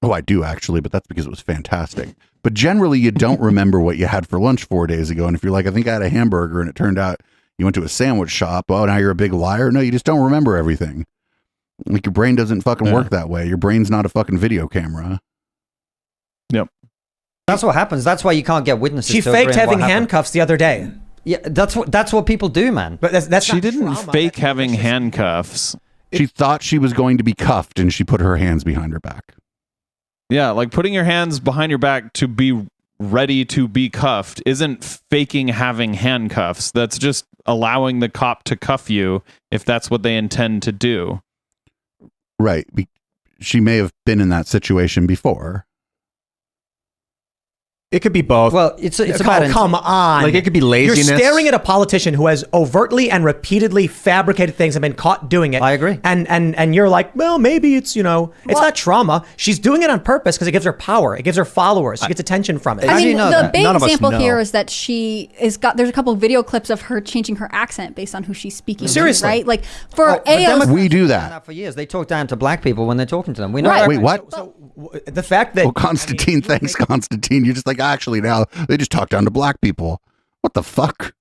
Oh, I do actually, but that's because it was fantastic. But generally, you don't remember what you had for lunch 4 days ago. And if you're like, I think I had a hamburger and it turned out you went to a sandwich shop. Oh, now you're a big liar. No, you just don't remember everything. Like your brain doesn't fucking work that way. Your brain's not a fucking video camera. Yep. That's what happens. That's why you can't get witnesses. She faked having handcuffs the other day. Yeah, that's what people do, man. But that's she didn't fake having handcuffs. She thought she was going to be cuffed, and she put her hands behind her back. Yeah, like putting your hands behind your back to be ready to be cuffed isn't faking having handcuffs. That's just allowing the cop to cuff you if that's what they intend to do. Right. She may have been in that situation before. It could be both. Well, it's about come on. Like it could be laziness. You're staring at a politician who has overtly and repeatedly fabricated things and been caught doing it. I agree. And you're like, well, maybe it's, it's not trauma. She's doing it on purpose because it gives her power. It gives her followers. She gets attention from it. I mean, the big None of us example know. here is that there's a couple of video clips of her changing her accent based on who she's speaking Seriously. to, right? Like for but AOC. We do that. For years, they talk down to black people when they're talking to them. We know. Right. Wait, what? So the fact that Constantine, thanks, Constantine. You're just like, actually, now they just talk down to black people. What the fuck?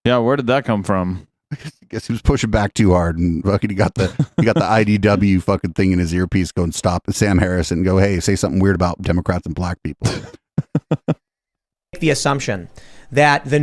Yeah, where did that come from? I guess he was pushing back too hard, and fucking he got the IDW fucking thing in his earpiece going, stop Sam Harrison and go, hey, say something weird about Democrats and black people. the assumption that the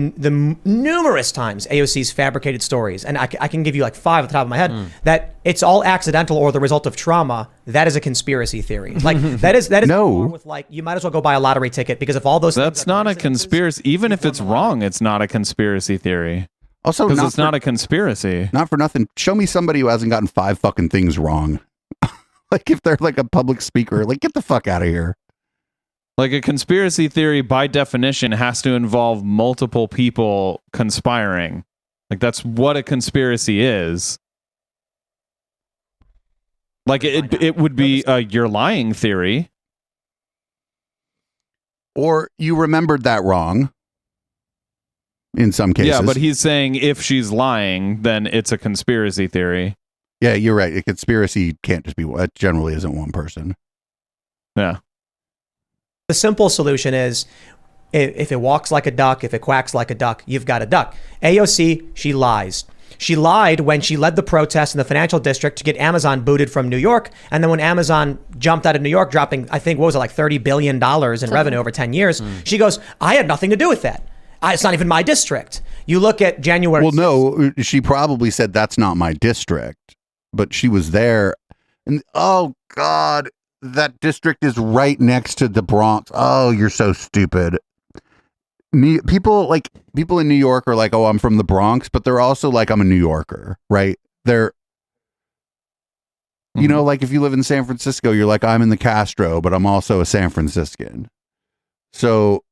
numerous times AOC's fabricated stories, and I can give you like 5 at the top of my head, that it's all accidental or the result of trauma. That is a conspiracy theory. Like that is no. with like you might as well go buy a lottery ticket because if all those that's not a conspiracy. Even if it's wrong, it's not a conspiracy theory. Also, because it's not a conspiracy. Not for nothing. Show me somebody who hasn't gotten 5 fucking things wrong. Like if they're like a public speaker, like get the fuck out of here. Like a conspiracy theory, by definition, has to involve multiple people conspiring. Like that's what a conspiracy is. Like it would be you're lying theory. Or you remembered that wrong in some cases. Yeah, but he's saying if she's lying, then it's a conspiracy theory. Yeah, you're right. A conspiracy can't just be, it generally isn't one person. Yeah. The simple solution is if it walks like a duck, if it quacks like a duck, you've got a duck. AOC, she lies. She lied when she led the protest in the financial district to get Amazon booted from New York. And then when Amazon jumped out of New York, dropping, I think, what was it, like $30 billion in revenue over 10 years, she goes, I had nothing to do with that. It's not even my district. You look at January. Well, no, she probably said that's not my district, but she was there. And oh, God, that district is right next to the Bronx. Oh, you're so stupid. People in New York are like, oh, I'm from the Bronx, but they're also like, I'm a New Yorker, right? They're, you know, like if you live in San Francisco, you're like, I'm in the Castro, but I'm also a San Franciscan. So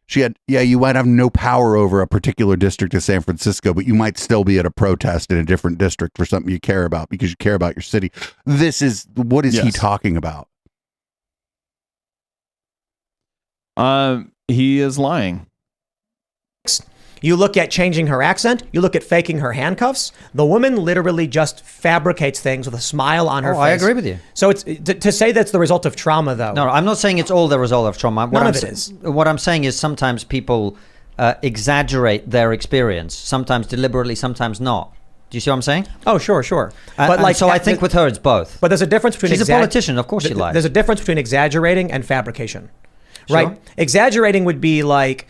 she had, you might have no power over a particular district of San Francisco, but you might still be at a protest in a different district for something you care about because you care about your city. What is he talking about? He is lying. You look at changing her accent. You look at faking her handcuffs. The woman literally just fabricates things with a smile on her face. I agree with you. So it's to say that's the result of trauma, though. No, I'm not saying it's all the result of trauma. None of it is. What I'm saying is sometimes people exaggerate their experience, sometimes deliberately, sometimes not. Do you see what I'm saying? Oh, sure. But I think with her, it's both. But there's a difference between. She's a politician, of course she lies. There's a difference between exaggerating and fabrication, Sure. right? Exaggerating would be like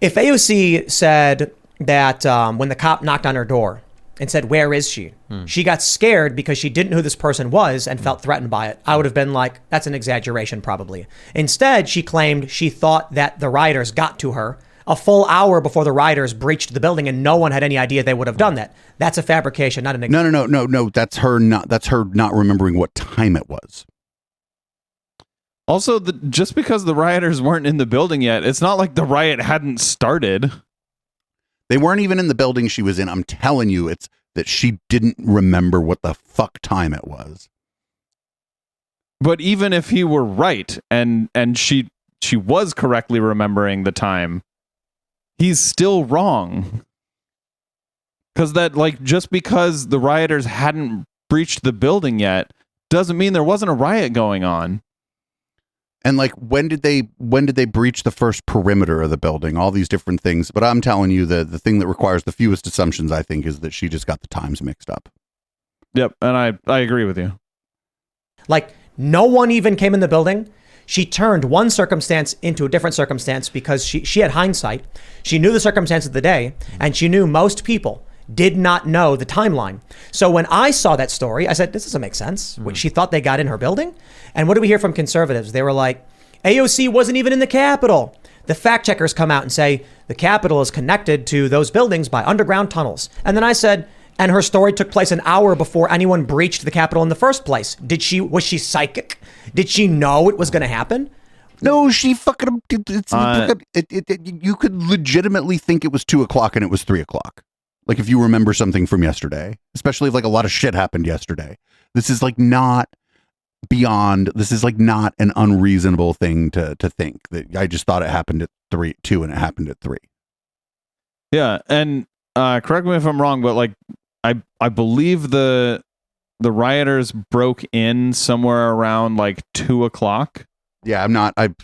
if AOC said that when the cop knocked on her door and said, "Where is she?" She got scared because she didn't know who this person was and felt threatened by it. I would have been like, that's an exaggeration, probably. Instead, she claimed she thought that the rioters got to her a full hour before the rioters breached the building, and no one had any idea they would have done that. That's a fabrication, not an exaggeration. No. That's her not remembering what time it was. Also, just because the rioters weren't in the building yet, it's not like the riot hadn't started. They weren't even in the building she was in. I'm telling you, it's that she didn't remember what the fuck time it was. But even if he were right and she was correctly remembering the time, he's still wrong. Because just because the rioters hadn't breached the building yet doesn't mean there wasn't a riot going on. And like, when did they breach the first perimeter of the building? All these different things. But I'm telling you, the thing that requires the fewest assumptions, I think, is that she just got the times mixed up. Yep. And I agree with you. Like, no one even came in the building. She turned one circumstance into a different circumstance because she had hindsight. She knew the circumstance of the day, and she knew most people did not know the timeline. So when I saw that story, I said, this doesn't make sense. She thought they got in her building. And what do we hear from conservatives? They were like, AOC wasn't even in the Capitol. The fact checkers come out and say the Capitol is connected to those buildings by underground tunnels. And then I said, and her story took place an hour before anyone breached the Capitol in the first place. Was she psychic? Did she know it was going to happen? No, she fucking, you could legitimately think it was 2:00 and it was 3:00. Like if you remember something from yesterday, especially if like a lot of shit happened yesterday. This is like not an unreasonable thing to think that I just thought it happened at 2 and it happened at 3. Yeah. And correct me if I'm wrong, but like I believe the rioters broke in somewhere around like 2:00. Yeah, I'm not going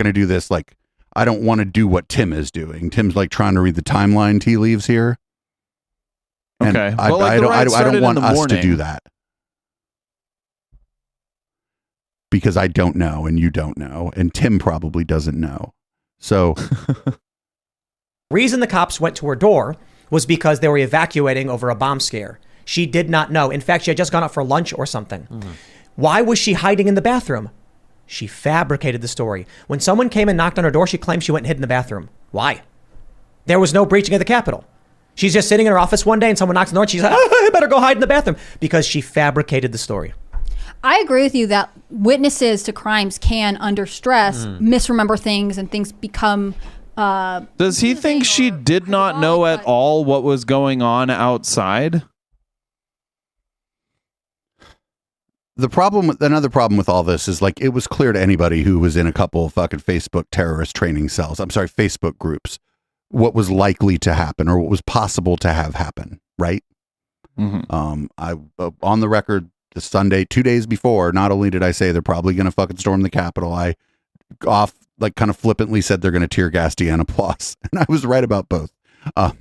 to do this. Like, I don't want to do what Tim is doing. Tim's like trying to read the timeline tea leaves here. And okay. I don't want us to do that. Because I don't know and you don't know. And Tim probably doesn't know. So. Reason the cops went to her door was because they were evacuating over a bomb scare. She did not know. In fact, she had just gone out for lunch or something. Why was she hiding in the bathroom? She fabricated the story. When someone came and knocked on her door, she claimed she went and hid in the bathroom. Why? There was no breaching of the Capitol. She's just sitting in her office one day and someone knocks on the door and she's like, I better go hide in the bathroom because she fabricated the story. I agree with you that witnesses to crimes can, under stress, misremember things and things become... Does he think she did not know at all what was going on outside? another problem with all this is like, it was clear to anybody who was in a couple of fucking Facebook terrorist training cells. I'm sorry, Facebook groups, what was likely to happen or what was possible to have happen. Right. I on the record, the Sunday, 2 days before, not only did I say they're probably going to fucking storm the Capitol, I kind of flippantly said they're going to tear gas Deanna Ploss. And I was right about both. But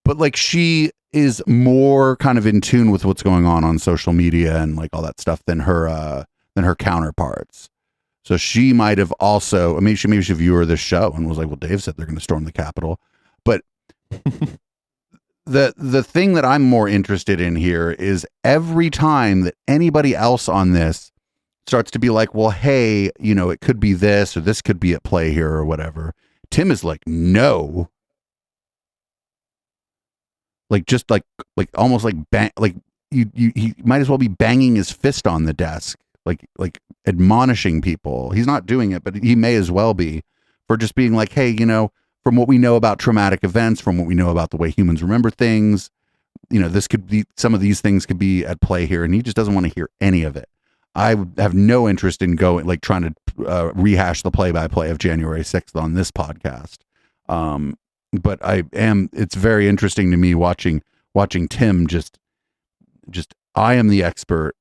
like, she is more kind of in tune with what's going on social media and like all that stuff than her counterparts. So she might have also, I mean, maybe she viewed this show and was like, well, Dave said they're going to storm the Capitol. But the thing that I'm more interested in here is every time that anybody else on this starts to be like, well, hey, you know, it could be this or this could be at play here or whatever, Tim is like, no. Like, just like almost like bang, like he might as well be banging his fist on the desk, like admonishing people. He's not doing it, but he may as well be, for just being like, hey, you know, from what we know about traumatic events, from what we know about the way humans remember things, you know, this could be, some of these things could be at play here. And he just doesn't want to hear any of it. I have no interest in trying to rehash the play-by-play of January 6th on this podcast. But it's very interesting to me watching Tim just, I am the expert.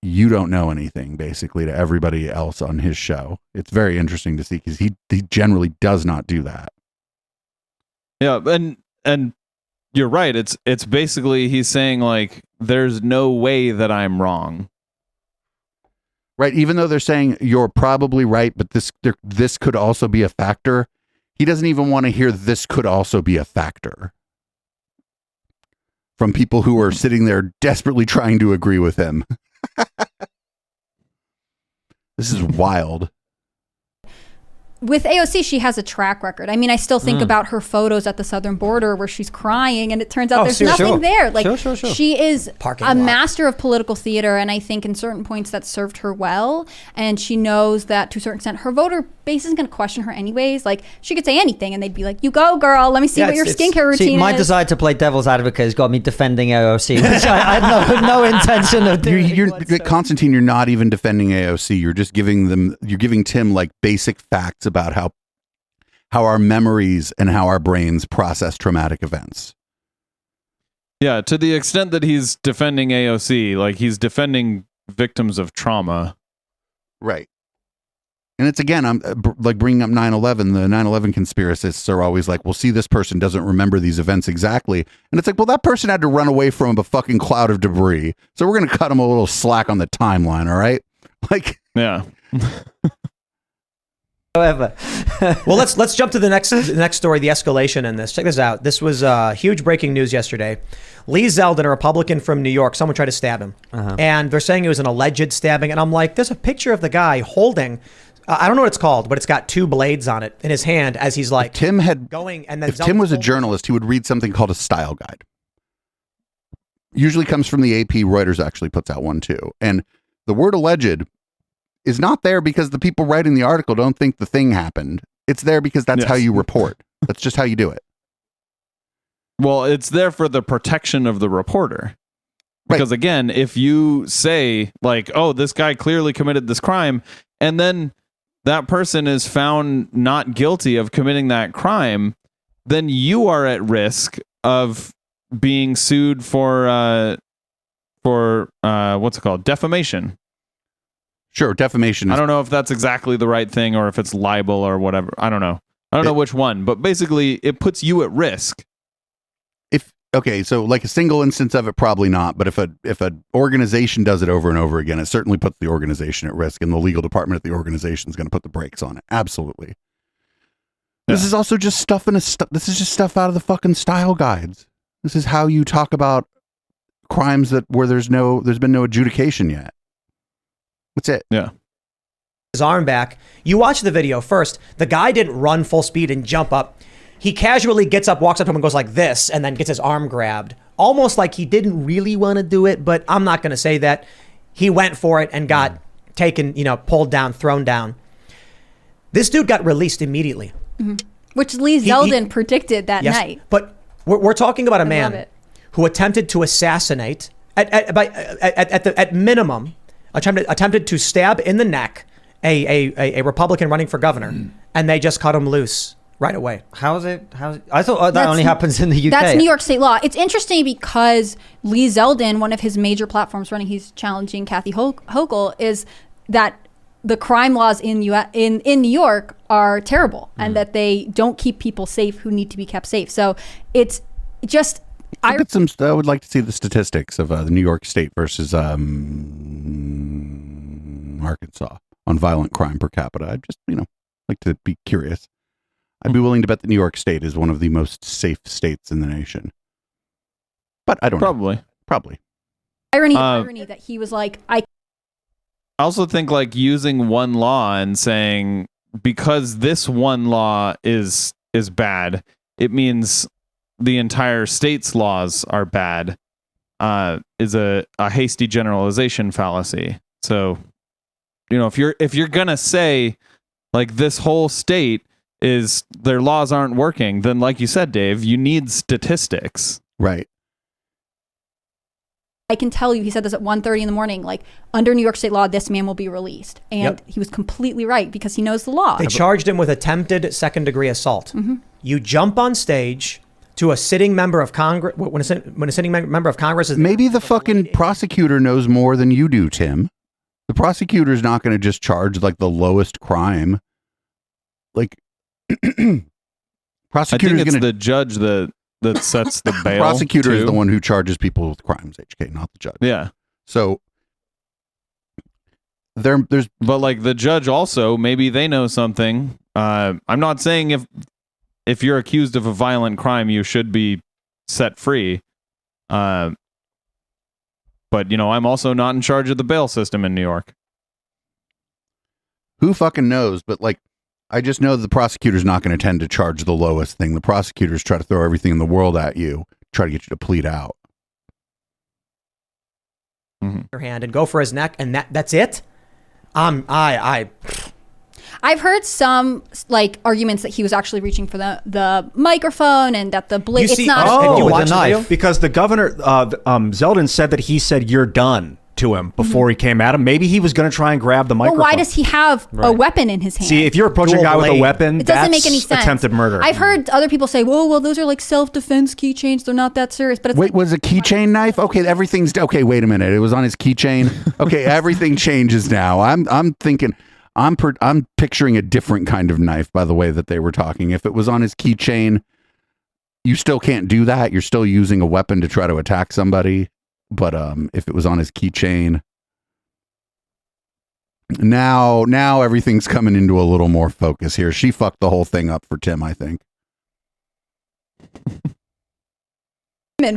You don't know anything, basically, to everybody else on his show. It's very interesting to see because he generally does not do that. Yeah, and you're right. It's basically he's saying like, there's no way that I'm wrong. Right, even though they're saying you're probably right, but this could also be a factor. He doesn't even want to hear this could also be a factor from people who are sitting there desperately trying to agree with him. This is wild. With AOC, she has a track record. I mean, I still think about her photos at the southern border where she's crying, and it turns out there's nothing there. Like, she is a master of political theater, and I think in certain points that served her well. And she knows that to a certain extent, her voter base isn't going to question her anyways. Like, she could say anything, and they'd be like, "You go, girl. Let me see what your skincare routine is." My desire to play devil's advocate has got me defending AOC, which I had no intention of doing. Constantine, you're not even defending AOC. You're just giving Tim like basic facts about how our memories and how our brains process traumatic events. Yeah, to the extent that he's defending AOC, like he's defending victims of trauma. Right. And it's, again, I'm like bringing up 9/11. The 9/11 conspiracists are always like, well, see, this person doesn't remember these events exactly. And it's like, well, that person had to run away from a fucking cloud of debris. So we're going to cut him a little slack on the timeline. All right. Like, yeah. However, well, let's jump to the next story, the escalation in this. Check this out. This was huge breaking news yesterday. Lee Zeldin, a Republican from New York, someone tried to stab him. And they're saying it was an alleged stabbing. And I'm like, there's a picture of the guy holding, I don't know what it's called, but it's got two blades on it in his hand as he's like going. And then if Tim was a journalist, he would read something called a style guide. Usually comes from the AP. Reuters actually puts out one too. And the word alleged is not there because the people writing the article don't think the thing happened. It's there because that's how you report. That's just how you do it. Well, it's there for the protection of the reporter. Because again, if you say like, oh, this guy clearly committed this crime, and then that person is found not guilty of committing that crime, then you are at risk of being sued for what's it called? Defamation. Sure, defamation. I don't know if that's exactly the right thing or if it's libel or whatever. I don't know. I don't know which one, but basically it puts you at risk. So like a single instance of it, probably not. But if an organization does it over and over again, it certainly puts the organization at risk, and the legal department at the organization is going to put the brakes on it. Absolutely. Yeah. This is also just stuff this is just stuff out of the fucking style guides. This is how you talk about crimes where there's been no adjudication yet. That's it. Yeah. His arm back. You watch the video first. The guy didn't run full speed and jump up. He casually gets up, walks up to him and goes like this, and then gets his arm grabbed. Almost like he didn't really want to do it, but I'm not going to say that. He went for it and got taken, pulled down, thrown down. This dude got released immediately. Mm-hmm. Which Lee Zeldin predicted that night. But we're talking about a man who attempted to assassinate at minimum, attempted to stab in the neck a Republican running for governor, and they just cut him loose right away. How is it? I thought that only happens in the UK. That's New York state law. It's interesting because Lee Zeldin, one of his major platforms running, he's challenging Kathy Hochul, is that the crime laws in New York are terrible and that they don't keep people safe who need to be kept safe. So it's just... I would like to see the statistics of the New York State versus Arkansas on violent crime per capita. I'd just, like to be curious. I'd be willing to bet that New York State is one of the most safe states in the nation. But I don't know. Probably. Irony that he was like, I also think like using one law and saying because this one law is bad, it means the entire state's laws are bad, is a hasty generalization fallacy. So, if you're gonna say like this whole state is their laws aren't working, then like you said, Dave, you need statistics. Right. I can tell you, he said this at 1:30 in the morning, like under New York state law, this man will be released. And he was completely right because he knows the law. They charged him with attempted second-degree assault. You jump on stage to a sitting member of Congress, when a sitting member of Congress is... Maybe the fucking prosecutor knows more than you do, Tim. The prosecutor's not going to just charge like the lowest crime. Like, prosecutor's I think it's the judge that sets the bail. Prosecutor is too. the one who charges people with crimes, HK, not the judge. Yeah. So there's but like the judge also, maybe they know something. I'm not saying if you're accused of a violent crime, you should be set free. But I'm also not in charge of the bail system in New York. Who fucking knows? But like, I just know that the prosecutor's not going to tend to charge the lowest thing. The prosecutors try to throw everything in the world at you, try to get you to plead out. Your hand and go for his neck, and that's it. I've heard some like arguments that he was actually reaching for the microphone and that the blade. It's not. You with watch a knife. the video? Because the governor, Zeldin, said that he said "you're done" to him before he came at him. Maybe he was going to try and grab the microphone. Well, why does he have a weapon in his hand? See, if you're approaching a guy with a weapon, it doesn't that's make any sense. attempted murder. I've heard other people say, well, those are like self-defense keychains. They're not that serious. But it's Wait, was a keychain knife? Okay, everything's okay. Wait a minute, it was on his keychain. Okay, everything changes now. I'm thinking. I'm picturing a different kind of knife by the way that they were talking. If it was on his keychain, you still can't do that. You're still using a weapon to try to attack somebody. But if it was on his keychain, now everything's coming into a little more focus here. She fucked the whole thing up for Tim, I think.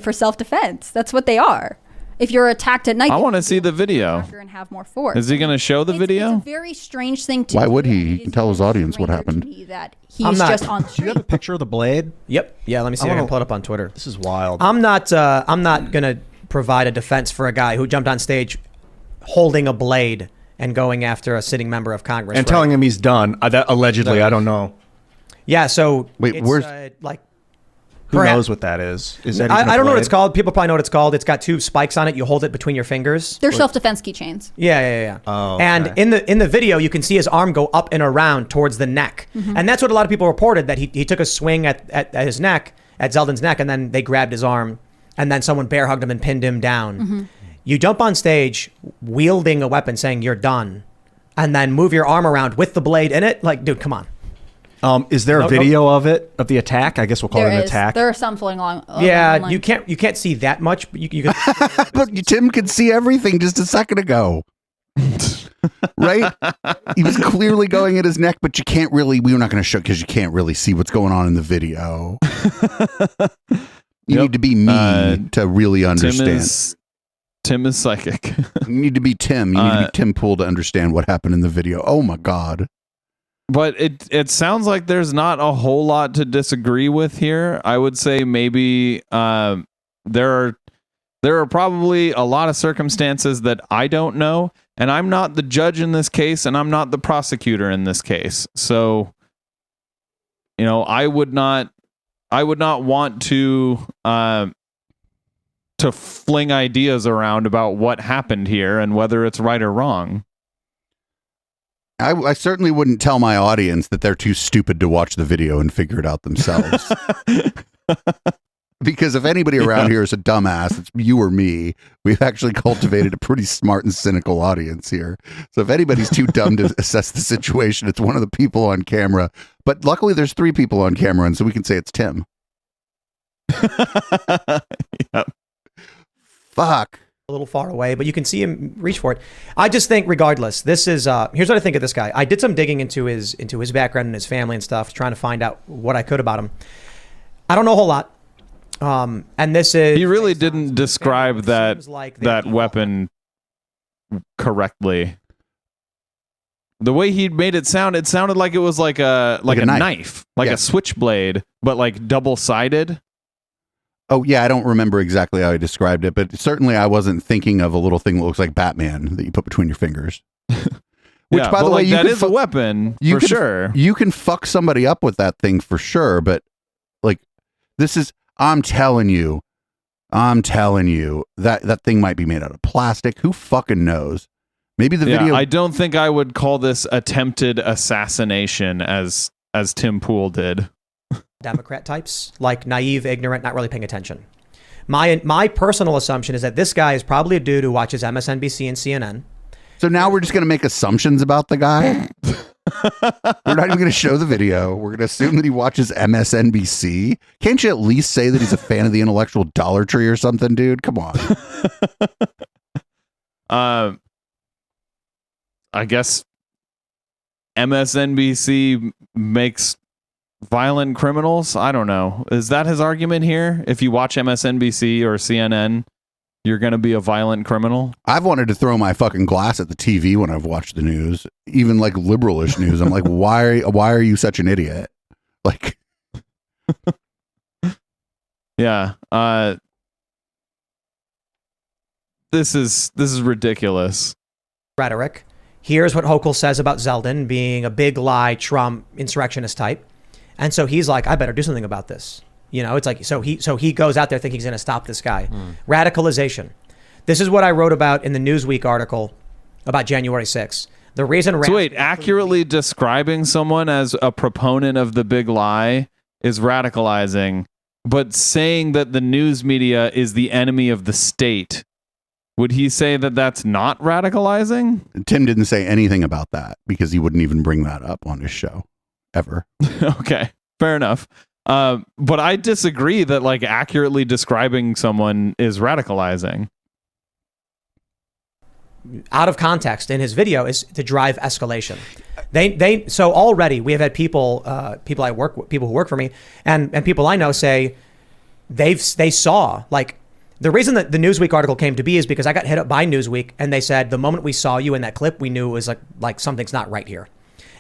for self-defense. That's what they are. If you're attacked at night, I want to see the video. and have more force. Is he going to show the video? It's a very strange thing to Why do. would he? It He is can tell his audience what stranger to happened. me That he's just on the Do you have a street. picture of the blade? Yep. Yeah. Let me see. I can pull it up on Twitter. This is wild. I'm not gonna provide a defense for a guy who jumped on stage holding a blade and going after a sitting member of Congress and telling him he's done. That allegedly, I don't know. Yeah. So Wait, it's, where's- like? Who Perhaps- knows what that is? Is that even I a don't know what blade? it's called. People probably know what it's called. It's got two spikes on it. You hold it between your fingers. They're self-defense keychains. Yeah. Oh, And okay. in the video, you can see his arm go up and around towards the neck, and that's what a lot of people reported, that he took a swing at his neck, at Zeldin's neck, and then they grabbed his arm, and then someone bear hugged him and pinned him down. You jump on stage wielding a weapon, saying you're done, and then move your arm around with the blade in it. Like, dude, come on. Is there a video of it, of the attack? I guess we'll call it an attack. There are some floating along. Yeah, online. you can't see that much, but you can. But Tim could see everything just a second ago. Right? He was clearly going at his neck, but you can't really, we're not going to show because you can't really see what's going on in the video. You need to be me to really understand. Tim is psychic. You need to be Tim. You need to be Tim Pool to understand what happened in the video. Oh my God. But it sounds like there's not a whole lot to disagree with here. I would say maybe there are probably a lot of circumstances that I don't know, and I'm not the judge in this case, and I'm not the prosecutor in this case. So, I would not want to to fling ideas around about what happened here and whether it's right or wrong. I certainly wouldn't tell my audience that they're too stupid to watch the video and figure it out themselves. Because if anybody around here is a dumbass, it's you or me. We've actually cultivated a pretty smart and cynical audience here. So if anybody's too dumb to assess the situation, it's one of the people on camera. But luckily there's 3 people on camera, and so we can say it's Tim. Yep. Fuck. A little far away, but you can see him reach for it. I just think, regardless, this is here's what I think of this guy. I did some digging into his background and his family and stuff, trying to find out what I could about him. I don't know a whole lot. And this is He really didn't describe that weapon correctly. The way he made it sounded like it was like a knife, like Yeah. a switchblade, but like double-sided. Oh, yeah, I don't remember exactly how he described it, but certainly I wasn't thinking of a little thing that looks like Batman that you put between your fingers. Which, Yeah, by but, the way, like, you that can is a weapon you for can- sure. You can fuck somebody up with that thing for sure, but like this is I'm telling you that thing might be made out of plastic. Who fucking knows? Maybe the video I don't think I would call this attempted assassination as Tim Pool did. Democrat types, like naive, ignorant, not really paying attention. My personal assumption is that this guy is probably a dude who watches MSNBC and CNN. So now we're just going to make assumptions about the guy. We're not even going to show the video. We're going to assume that he watches MSNBC. Can't you at least say that he's a fan of the intellectual Dollar Tree or something, dude? Come on. I guess MSNBC makes violent criminals. I don't know. Is that his argument here? If you watch MSNBC or CNN, you're going to be a violent criminal? I've wanted to throw my fucking glass at the TV when I've watched the news, even like liberalish news. I'm like, why are you such an idiot? Like, yeah. This is ridiculous. Rhetoric. Here's what Hochul says about Zeldin being a big lie, Trump, insurrectionist type. And so he's like, I better do something about this. You know, it's like, so he goes out there thinking he's going to stop this guy. Radicalization. This is what I wrote about in the Newsweek article about January 6th. The reason. So wait, accurately describing someone as a proponent of the big lie is radicalizing, but saying that the news media is the enemy of the state, would he say that that's not radicalizing? Tim didn't say anything about that because he wouldn't even bring that up on his show ever. Okay, fair enough. But I disagree that like accurately describing someone is radicalizing. Out of context in his video is to drive escalation. So already we have had people who work for me and people I know say they saw, like, the reason that the Newsweek article came to be is because I got hit up by Newsweek and they said the moment we saw you in that clip, we knew it was like something's not right here.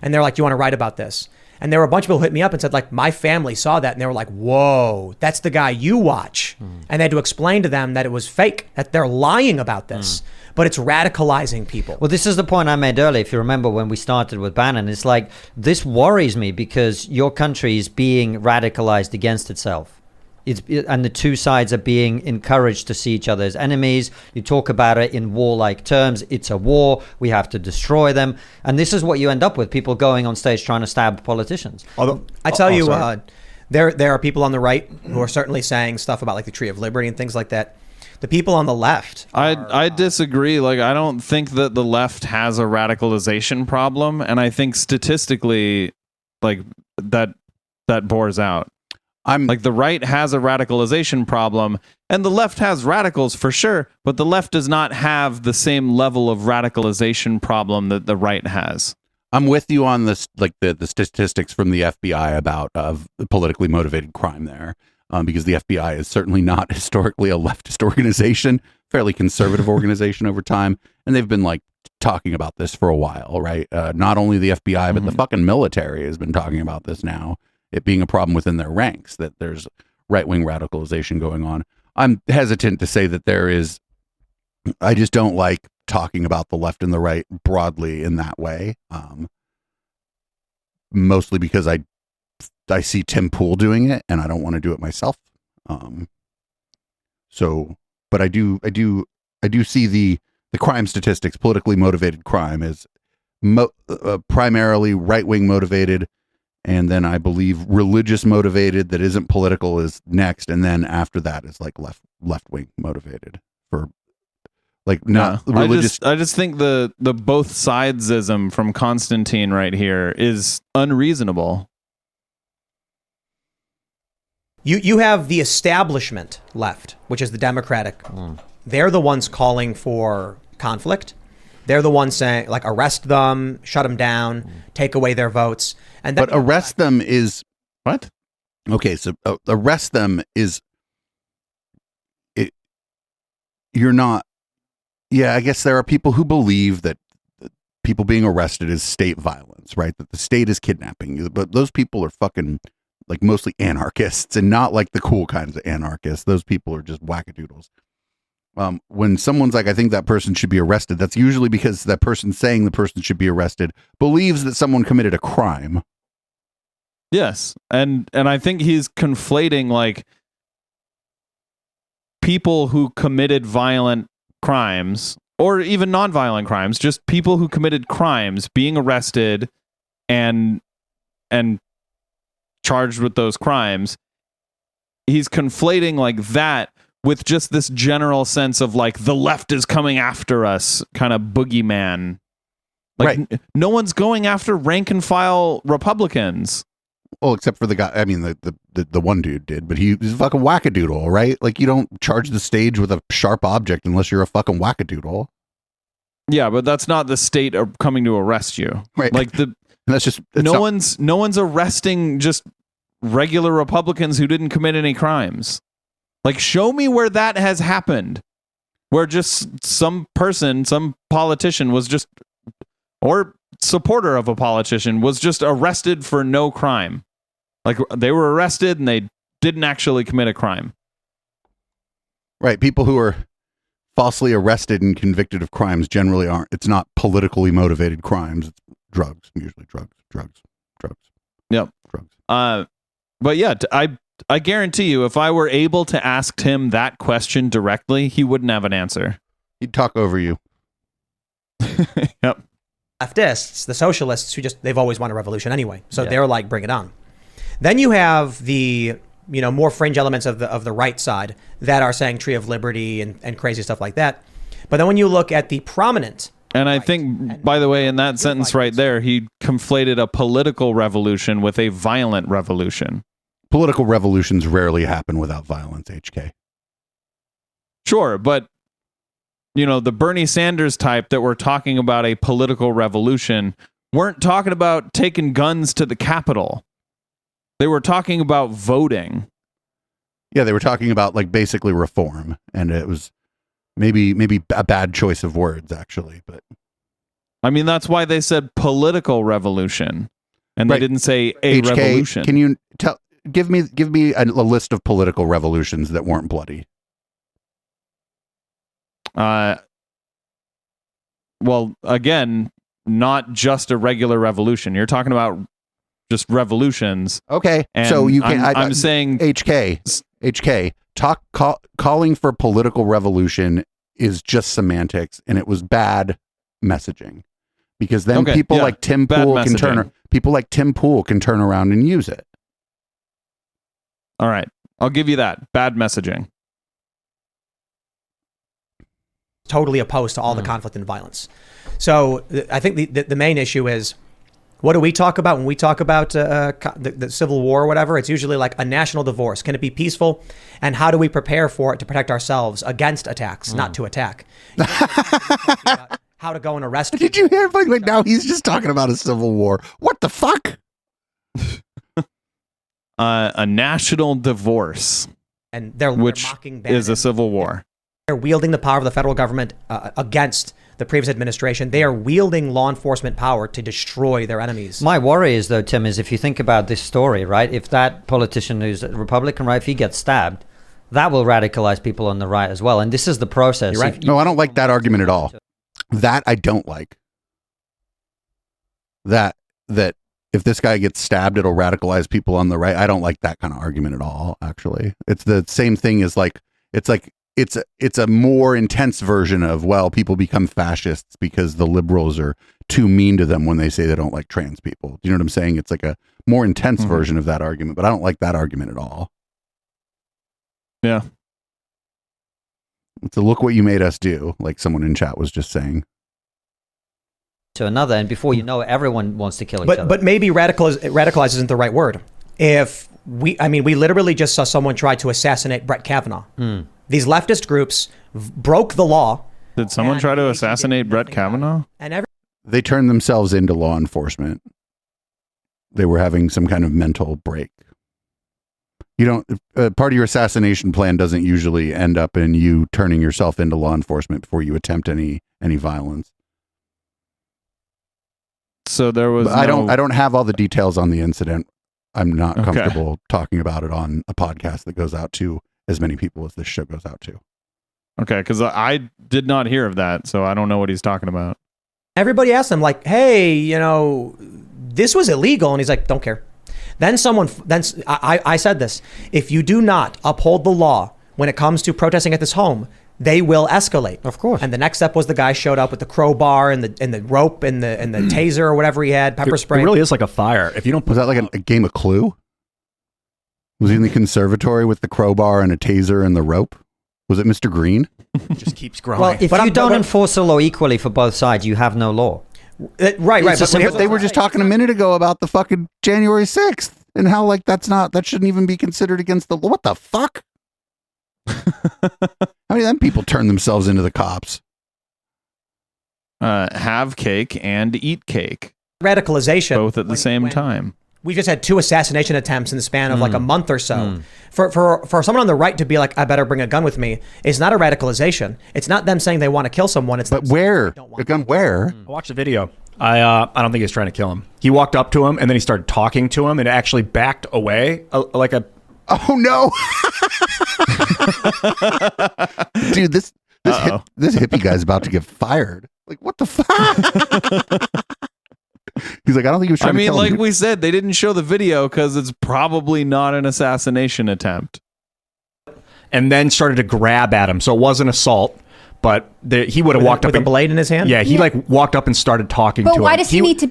And they're like, do you want to write about this? And there were a bunch of people who hit me up and said, like, my family saw that. And they were like, whoa, that's the guy you watch. And they had to explain to them that it was fake, that they're lying about this. But it's radicalizing people. Well, this is the point I made earlier. If you remember when we started with Bannon, it's like, this worries me because your country is being radicalized against itself. And the two sides are being encouraged to see each other as enemies. You talk about it in warlike terms. It's a war. We have to destroy them. And this is what you end up with, people going on stage trying to stab politicians. Although I tell you, there are people on the right who are certainly saying stuff about like the Tree of Liberty and things like that. The people on the left. I disagree. Like, I don't think that the left has a radicalization problem. And I think statistically, like, that bores out. Like, the right has a radicalization problem and the left has radicals for sure, but the left does not have the same level of radicalization problem that the right has. I'm with you on this, like the statistics from the FBI about politically motivated crime there, because the FBI is certainly not historically a leftist organization, fairly conservative organization over time, and they've been like talking about this for a while, right? Not only the FBI, but the fucking military has been talking about this now. It being a problem within their ranks, that there's right-wing radicalization going on. I'm hesitant to say that there is. I just don't like talking about the left and the right broadly in that way. Mostly because I see Tim Pool doing it and I don't want to do it myself. So but I do see the crime statistics. Politically motivated crime is primarily right-wing motivated, and then I believe religious motivated that isn't political is next, and then after that is like left-wing motivated for like not religious. I just think the both sidesism from Constantine right here is unreasonable. You have the establishment left, which is the Democratic. They're the ones calling for conflict. They're the ones saying, like, arrest them, shut them down, take away their votes. And then but arrest them is what? Okay, so arrest them is it. You're not. Yeah, I guess there are people who believe that people being arrested is state violence, right? That the state is kidnapping you. But those people are fucking like mostly anarchists, and not like the cool kinds of anarchists. Those people are just wackadoodles. When someone's like, I think that person should be arrested, that's usually because that person saying the person should be arrested believes that someone committed a crime. Yes. And I think he's conflating like people who committed violent crimes or even nonviolent crimes, just people who committed crimes being arrested and charged with those crimes. He's conflating like that with just this general sense of like the left is coming after us kind of boogeyman. Like right. No one's going after rank and file Republicans. Well, except for the guy, I mean, the one dude did, but he's a fucking wackadoodle, right? Like you don't charge the stage with a sharp object unless you're a fucking wackadoodle. Yeah, but that's not the state coming to arrest you. Right. Like and that's just, no one's arresting just regular Republicans who didn't commit any crimes. Like, show me where that has happened, where just some person, some politician was just, or supporter of a politician was just arrested for no crime. Like, they were arrested and they didn't actually commit a crime. Right. People who are falsely arrested and convicted of crimes generally aren't. It's not politically motivated crimes. It's drugs, usually drugs. Yep. Drugs. But yeah, I guarantee you, if I were able to ask him that question directly, he wouldn't have an answer. He'd talk over you. Yep. leftists, the socialists, they've always wanted a revolution anyway. So they're like, bring it on. Then you have the, more fringe elements of the right side that are saying Tree of Liberty and crazy stuff like that. But then when you look at the prominent, and I think, by the way, in that sentence right there, he conflated a political revolution with a violent revolution. Political revolutions rarely happen without violence, HK. Sure, but the Bernie Sanders type that were talking about a political revolution weren't talking about taking guns to the Capitol. They were talking about voting. Yeah, they were talking about like basically reform, and it was maybe a bad choice of words actually, but I mean that's why they said political revolution, and they didn't say a HK, revolution. Can you give me a list of political revolutions that weren't bloody? Well, again, not just a regular revolution. You're talking about just revolutions. Okay, so you can. I'm saying HK. Calling for political revolution is just semantics, and it was bad messaging because then people like Tim Pool can turn around and use it. All right, I'll give you that. Bad messaging. Totally opposed to all the conflict and violence. So I think the main issue is, what do we talk about when we talk about the Civil War or whatever? It's usually like a national divorce. Can it be peaceful? And how do we prepare for it to protect ourselves against attacks, not to attack? How to go and arrest people. Did you hear? Like now he's just talking about a civil war. What the fuck? A national divorce, and they're mocking Bannon. Is a civil war. They're wielding the power of the federal government against the previous administration. They are wielding law enforcement power to destroy their enemies. My worry is, though, Tim, is if you think about this story, right? If that politician who's a Republican, right, if he gets stabbed, that will radicalize people on the right as well. And this is the process. You're right. No, I don't like that argument at all. That I don't like. That if this guy gets stabbed, it'll radicalize people on the right. I don't like that kind of argument at all, actually. It's the same thing as like, it's like it's a more intense version of, well, people become fascists because the liberals are too mean to them when they say they don't like trans people. Do you know what I'm saying? It's like a more intense version of that argument, but I don't like that argument at all. Yeah. It's a look what you made us do, like someone in chat was just saying. To another, and before you know it, everyone wants to kill each other. But maybe radicalize isn't the right word. We literally just saw someone try to assassinate Brett Kavanaugh. These leftist groups broke the law. Did someone try to assassinate Brett Kavanaugh? They turned themselves into law enforcement. They were having some kind of mental break. You don't, part of your assassination plan doesn't usually end up in you turning yourself into law enforcement before you attempt any violence. So there was. I don't have all the details on the incident. I'm not comfortable talking about it on a podcast that goes out to as many people as this show goes out to. Okay, because I did not hear of that, so I don't know what he's talking about. Everybody asked him, like, hey, this was illegal. And he's like, don't care. Then I said this, if you do not uphold the law when it comes to protesting at this home, they will escalate. Of course. And the next step was the guy showed up with the crowbar and the rope and the taser or whatever he had, pepper spray. It really is like a fire. If you don't Was that like a game of Clue? Was he in the conservatory with the crowbar and a taser and the rope? Was it Mr. Green? it just keeps growing. Well, if you don't enforce the law equally for both sides, you have no law. Right. But they were just talking a minute ago about the fucking January 6th and how like that shouldn't even be considered against the law. What the fuck? How many of them people turn themselves into the cops? Have cake and eat cake. Radicalization. Both at the same time. We just had 2 assassination attempts in the span of like a month or so. For someone on the right to be like, I better bring a gun with me, is not a radicalization. It's not them saying they want to kill someone. It's but where? A gun where? I watched the video. I don't think he was trying to kill him. He walked up to him and then he started talking to him and actually backed away like a. Oh no! Dude, this hippie guy's about to get fired. Like, what the fuck? He's like, I don't think he was trying to kill him. Like we said, they didn't show the video because it's probably not an assassination attempt. And then started to grab at him. So it wasn't assault, but he would have walked up with a blade in his hand. Yeah, he like walked up and started talking to him. But why does he need to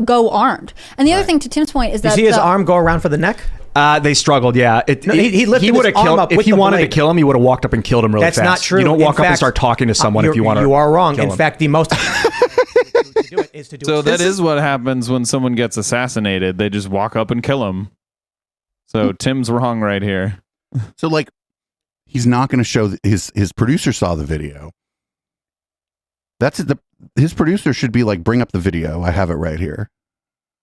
go armed? And the other thing, to Tim's point, is that you see his arm go around for the neck. They struggled, yeah. He lifted his arm up if he wanted to kill him, he would have walked up and killed him really fast. That's not true. You don't walk up and start talking to someone if you want to. You are wrong. In fact, the most to do it is to do so it. that is what happens when someone gets assassinated. They just walk up and kill him. So Tim's wrong right here. So like, he's not going to show his producer saw the video. His producer should be like, bring up the video. I have it right here.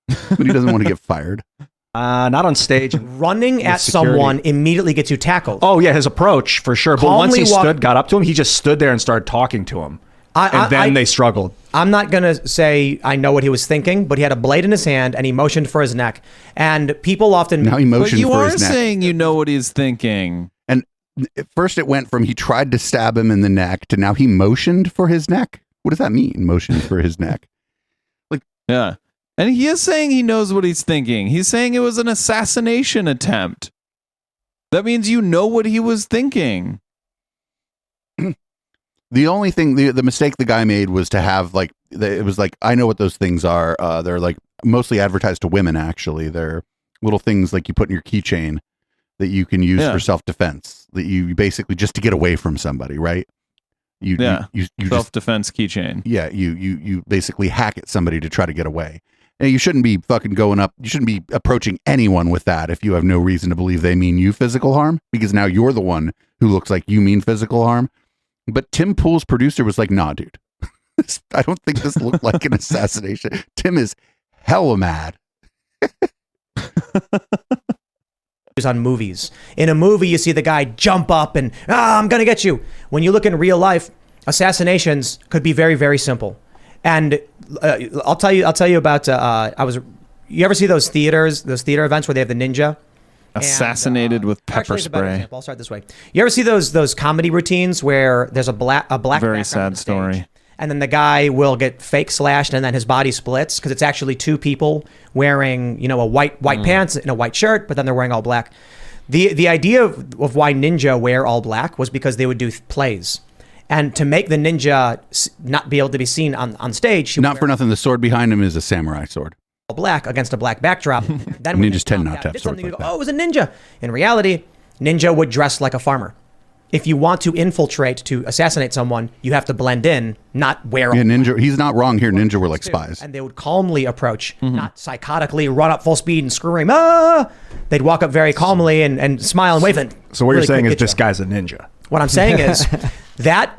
But he doesn't want to get fired. Not on stage. Running at someone immediately gets you tackled. Oh yeah, his approach for sure. But once he got up to him, he just stood there and started talking to him. And then they struggled. I'm not going to say I know what he was thinking, but he had a blade in his hand and he motioned for his neck. And people often... Now he motioned for his neck. But you are saying you know what he's thinking. And at first it went from he tried to stab him in the neck to now he motioned for his neck. What does that mean, motioned for his neck? Like, yeah. And he is saying he knows what he's thinking. He's saying it was an assassination attempt. That means you know what he was thinking. The only thing, the mistake the guy made was to have like, it was like, I know what those things are. They're like mostly advertised to women, actually. They're little things like you put in your keychain that you can use for self-defense, that you basically just to get away from somebody, right? You self-defense keychain. Yeah, you basically hack at somebody to try to get away. And you shouldn't be fucking going up. You shouldn't be approaching anyone with that if you have no reason to believe they mean you physical harm, because now you're the one who looks like you mean physical harm. But Tim Pool's producer was like, nah, dude, I don't think this looked like an assassination. Tim is hella mad. On movies. In a movie, you see the guy jump up and, I'm going to get you. When you look in real life, assassinations could be very, very simple. And I'll tell you about, you ever see those theater events where they have the ninja? Assassinated with pepper spray. I'll start this way. You ever see those comedy routines where there's a black very sad story, and then the guy will get fake slashed and then his body splits because it's actually 2 people wearing a white pants and a white shirt, but then they're wearing all black. The idea of why ninja wear all black was because they would do plays. And to make the ninja not be able to be seen on stage, she would Not wear for nothing, the sword behind him is a samurai sword. all black against a black backdrop. Then when Ninjas they tend found not out to it have did swords something, you like go, that. oh, it was a ninja. In reality, ninja would dress like a farmer. If you want to infiltrate to assassinate someone, you have to blend in, not wear. Yeah, ninja. He's not wrong here. Ninja were like spies. And they would calmly approach, not psychotically run up full speed and scream, ah! They'd walk up very calmly and smile and wave. And So what really you're saying quick is get this you. guy's a ninja. What I'm saying is that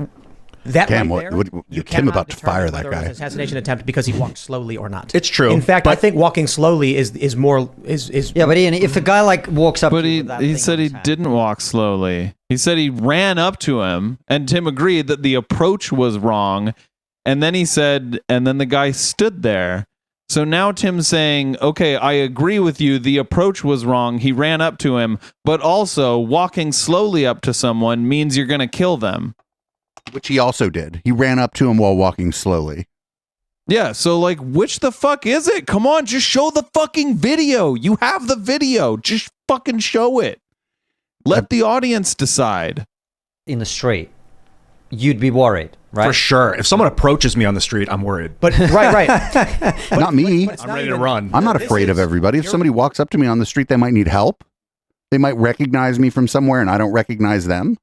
Damn, right what- there, Tim cannot about to determine fire that whether it was guy. an assassination attempt because he walked slowly or not. It's true, In fact, I but- think walking slowly is more is Yeah, but Ian, if the guy like walks up But to you he with that he thing said in he his hand- didn't walk slowly. He said he ran up to him, and Tim agreed that the approach was wrong. And then he said, and then the guy stood there. So now Tim's saying, okay, I agree with you. The approach was wrong. He ran up to him, but also walking slowly up to someone means you're going to kill them. Which he also did. He ran up to him while walking slowly. Yeah, so like, which the fuck is it? Come on, just show the fucking video. You have the video. Just fucking show it. Let the audience decide. in the street, you'd be worried, right? For sure. If someone approaches me on the street, I'm worried. But right. Not me. But it's I'm not ready even- to run. I'm not This afraid of is- everybody. If you're- somebody walks up to me on the street, they might need help. They might recognize me from somewhere and I don't recognize them.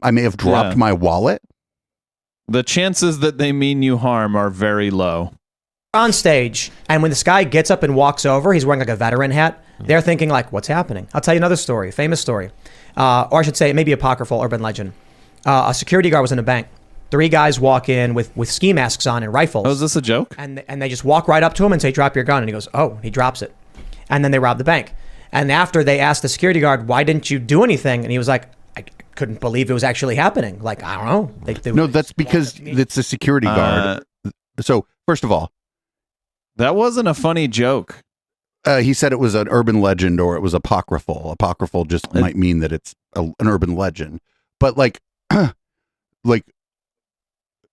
I may have dropped Yeah. my wallet. The chances that they mean you harm are very low. on stage, and when this guy gets up and walks over, he's wearing like a veteran hat. They're thinking like, "What's happening?" I'll tell you another story, famous story, or I should say, maybe apocryphal urban legend. A security guard was in a bank. 3 guys walk in with ski masks on and rifles. Oh, is this a joke? And they just walk right up to him and say, "Drop your gun." And he goes, "Oh," he drops it. And then they rob the bank. And after they asked the security guard, "Why didn't you do anything?" And he was like, "I couldn't believe it was actually happening. Like, I don't know." No, that's because it's a security guard. So, first of all, That wasn't a funny joke. he said it was an urban legend or it was apocryphal. Apocryphal just might mean that it's an urban legend. But like, like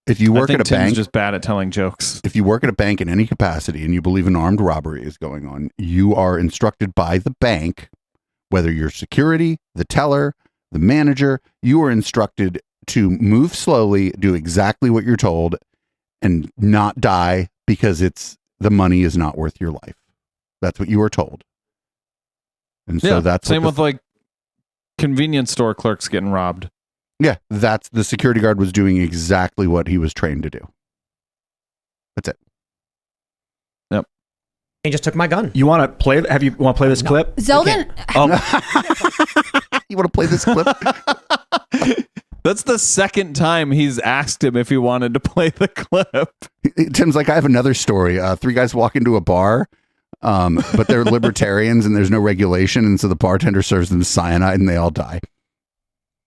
if you work I think at a Tim's bank, just bad at telling jokes. if you work at a bank in any capacity and you believe an armed robbery is going on, you are instructed by the bank, whether you're security, the teller, the manager, you are instructed to move slowly, do exactly what you're told, and not die because the money is not worth your life. That's what you are told. And so that's same what with like convenience store clerks getting robbed. yeah, that's the security guard was doing exactly what he was trained to do. That's it. He just took my gun. You want to play? You want to play this clip? Zeldin, You want to play this clip? That's the second time he's asked him if he wanted to play the clip. Tim's like, I have another story. 3 guys walk into a bar, but they're libertarians and there's no regulation. And so the bartender serves them cyanide and they all die.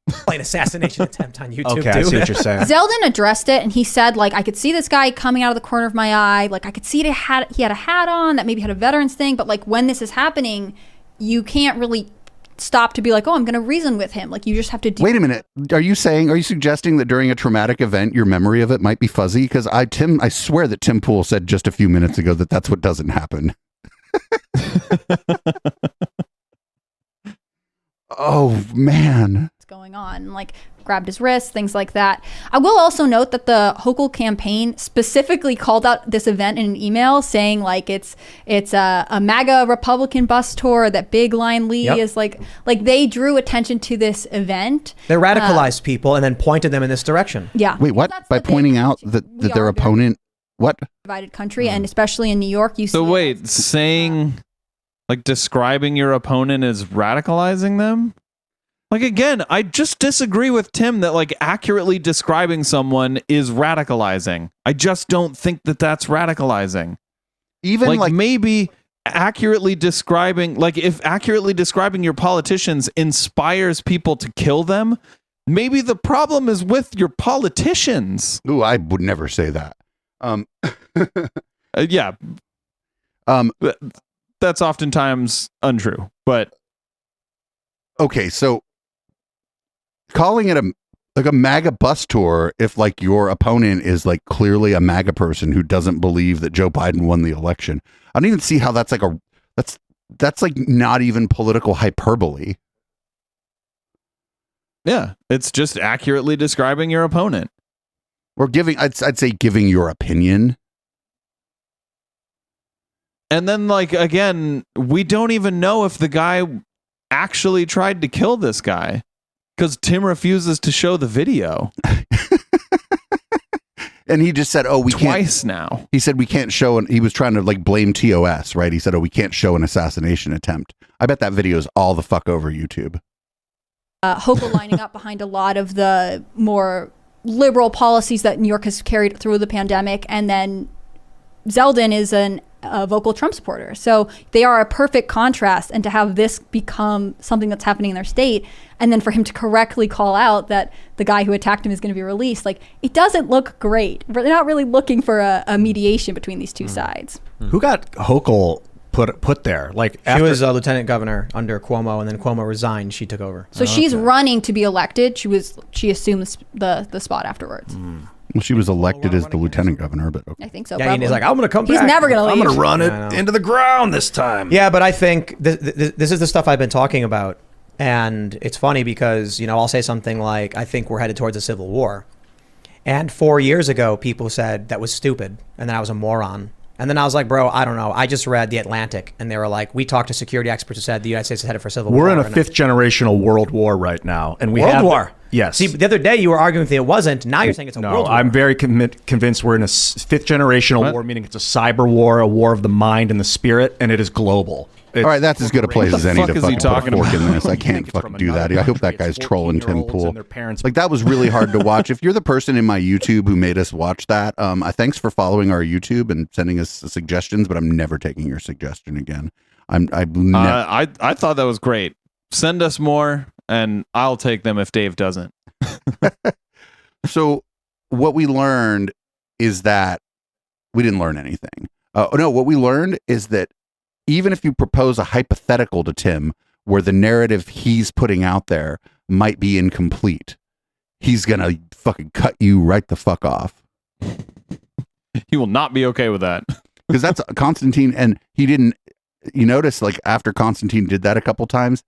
Play an assassination attempt on YouTube. Okay, I dude. see what you're saying. Zeldin addressed it and he said, like, I could see this guy coming out of the corner of my eye. Like, I could see he had a hat on that maybe had a veterans thing. But like, when this is happening, you can't really stop to be like, oh, I'm going to reason with him. Like, you just have to do. Wait a minute. Are you suggesting that during a traumatic event, your memory of it might be fuzzy? Because I swear that Tim Pool said just a few minutes ago that that's what doesn't happen. Oh, man. What's going on? And like, grabbed his wrist, things like that. I will also note that the Hochul campaign specifically called out this event in an email saying like it's a MAGA Republican bus tour, that Big Line Lee Yep. is like they drew attention to this event. They radicalized people and then pointed them in this direction. Yeah. Wait, what? That's By the thing. pointing out that We their are a very opponent, what? divided country, and especially in New York, you see. So it wait, as- saying like describing your opponent as radicalizing them? Like again, I just disagree with Tim that like accurately describing someone is radicalizing. I just don't think that that's radicalizing. Even Like maybe accurately describing, like if accurately describing your politicians inspires people to kill them, maybe the problem is with your politicians. ooh, I would never say that. Yeah, that's oftentimes untrue. But Okay, so calling it a MAGA bus tour, if like your opponent is like clearly a MAGA person who doesn't believe that Joe Biden won the election, I don't even see how that's that's like not even political hyperbole. Yeah, it's just accurately describing your opponent. Or giving, I'd say giving your opinion. And then, like, again, we don't even know if the guy actually tried to kill this guy because Tim refuses to show the video. And he just said, "Oh, we can't." Twice now. He said we can't show. He was trying to like blame TOS, right? He said, "Oh, we can't show an assassination attempt." I bet that video is all the fuck over YouTube. Hochul lining up behind a lot of the more liberal policies that New York has carried through the pandemic, and then Zeldin is a vocal Trump supporter. So they are a perfect contrast, and to have this become something that's happening in their state, and then for him to correctly call out that the guy who attacked him is going to be released, like, it doesn't look great. They're not really looking for a mediation between these two sides. Who got Hochul put there? Like, She was a lieutenant governor under Cuomo, and then Cuomo resigned. She took over. So she's running to be elected. She assumed the spot afterwards. Well, she was elected as the lieutenant governor, but okay. I think so. Yeah, probably. he's like, I'm going to come back. He's never going to leave. I'm going to run it into the ground this time. Yeah, but I think this is the stuff I've been talking about. And it's funny because, I'll say something like, I think we're headed towards a civil war. And 4 years ago, people said that was stupid and that I was a moron. And then I was like, bro, I don't know. I just read The Atlantic, and they were like, we talked to security experts who said the United States is headed for civil war. We're in a fifth generational world war right now. And we World have war? Yes. See, the other day you were arguing that it wasn't. Now you're saying it's a world war. I'm very convinced we're in a fifth generational war, meaning it's a cyber war, a war of the mind and the spirit, and it is global. All right, that's as good a place as any fuck to is he fucking put a talking fork about? in this. I can't fucking do that. I hope that guy's trolling Tim Pool. Like, that was really hard to watch. If you're the person in my YouTube who made us watch that, thanks for following our YouTube and sending us suggestions, but I'm never taking your suggestion again. I thought that was great. Send us more, and I'll take them if Dave doesn't. So what we learned is that we didn't learn anything. What we learned is that even if you propose a hypothetical to Tim where the narrative he's putting out there might be incomplete, he's going to fucking cut you right the fuck off. He will not be okay with that. Because that's Constantine, and he didn't, you notice, like, after Constantine did that a couple times,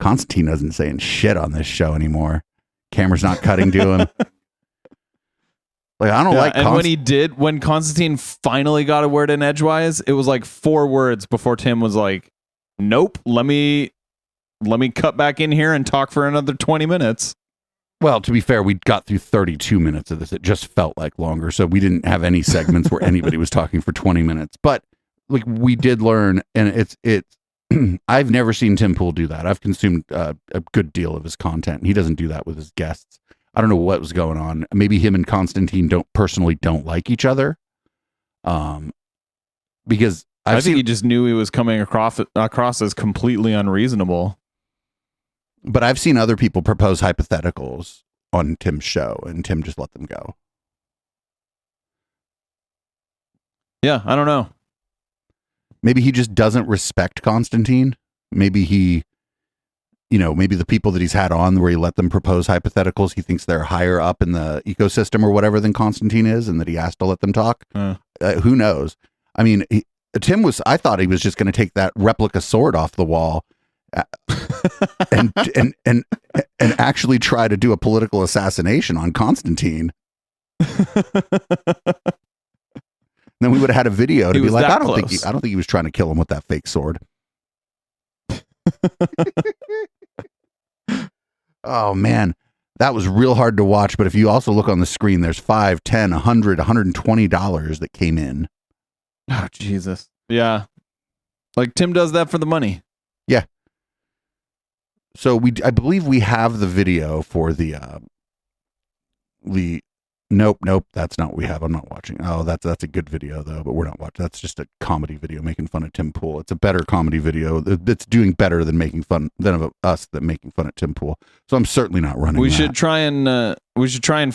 Constantine doesn't say shit on this show anymore. Camera's not cutting to him. Like, I don't like. And when Constantine finally got a word in edgewise, it was like 4 words before Tim was like, "Nope, let me cut back in here and talk for another 20 minutes." Well, to be fair, we got through 32 minutes of this. It just felt like longer, so we didn't have any segments where anybody was talking for 20 minutes. But like, we did learn, and it's. I've never seen Tim Pool do that. I've consumed a good deal of his content. He doesn't do that with his guests. I don't know what was going on. Maybe him and Constantine don't like each other. Because I think he just knew he was coming across as completely unreasonable. But I've seen other people propose hypotheticals on Tim's show, and Tim just let them go. Yeah, I don't know. Maybe he just doesn't respect Constantine. Maybe he, maybe the people that he's had on where he let them propose hypotheticals, he thinks they're higher up in the ecosystem or whatever than Constantine is, and that he has to let them talk. Who knows? I mean, I thought he was just going to take that replica sword off the wall and actually try to do a political assassination on Constantine. Then we would have had a video to be like, I don't think he was trying to kill him with that fake sword. Oh man, that was real hard to watch. But if you also look on the screen, there's $5, $10, $100, $120 that came in. Oh Jesus, yeah. Like, Tim does that for the money. Yeah. So I believe we have the video for the Nope, that's not what we have. I'm not watching. Oh, that's a good video though, but we're not watching. That's just a comedy video making fun of Tim Pool. It's a better comedy video. It's doing better than making fun of us than making fun of Tim Pool. So I'm certainly not running. We should try and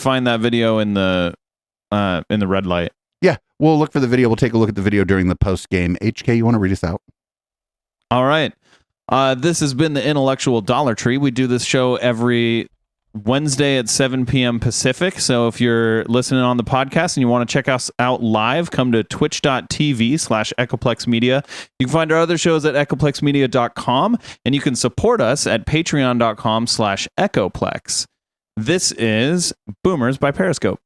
find that video in the red light. Yeah, we'll look for the video. We'll take a look at the video during the post game. HK, you want to read us out? All right. This has been the Intellectual Dollar Tree. We do this show every Wednesday at 7 p.m. Pacific. So if you're listening on the podcast and you want to check us out live, come to twitch.tv/EchoplexMedia. You can find our other shows at echoplexmedia.com, and you can support us at patreon.com/echoplex. This is Boomers by Periscope.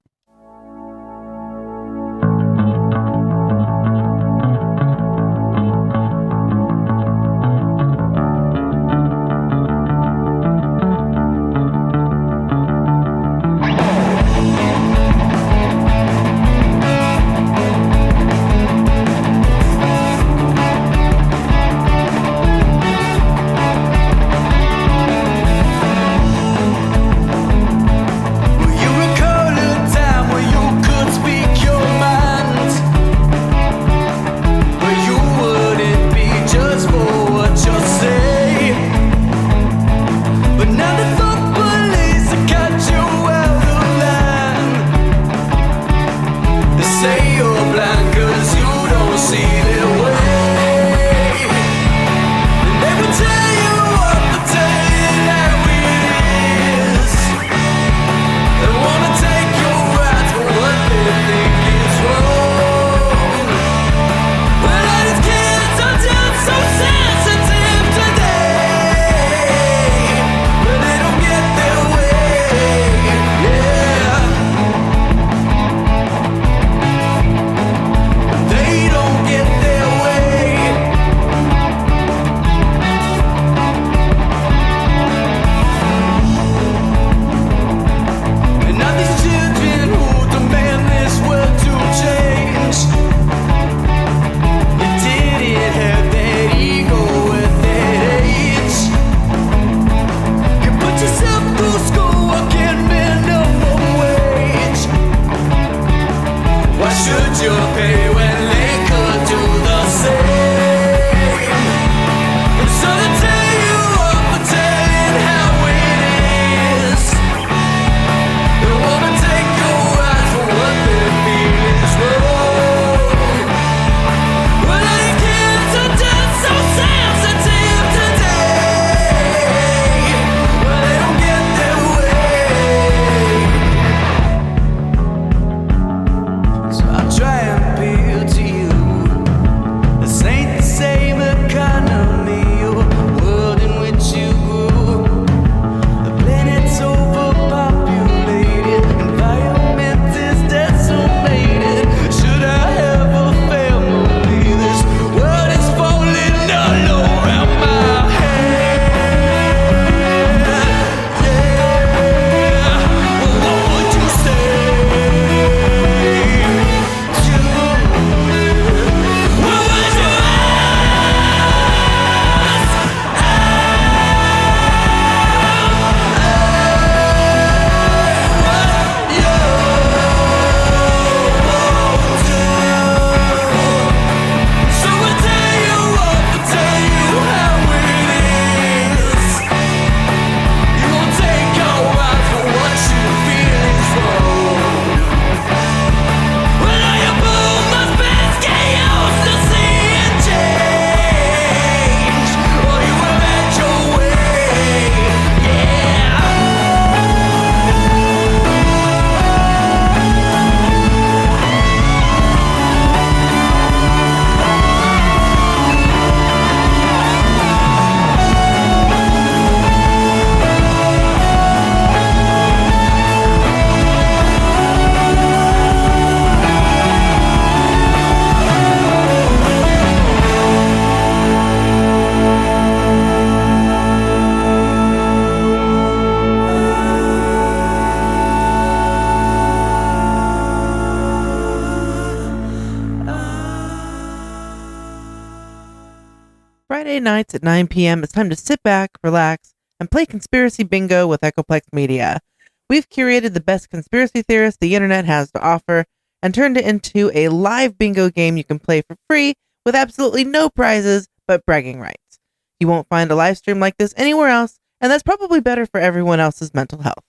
Friday nights at 9 p.m., it's time to sit back, relax, and play Conspiracy Bingo with Echoplex Media. We've curated the best conspiracy theorists the internet has to offer and turned it into a live bingo game you can play for free with absolutely no prizes but bragging rights. You won't find a live stream like this anywhere else, and that's probably better for everyone else's mental health.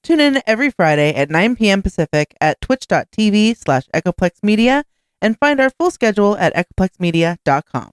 Tune in every Friday at 9 p.m. Pacific at twitch.tv/EchoplexMedia and find our full schedule at echoplexmedia.com.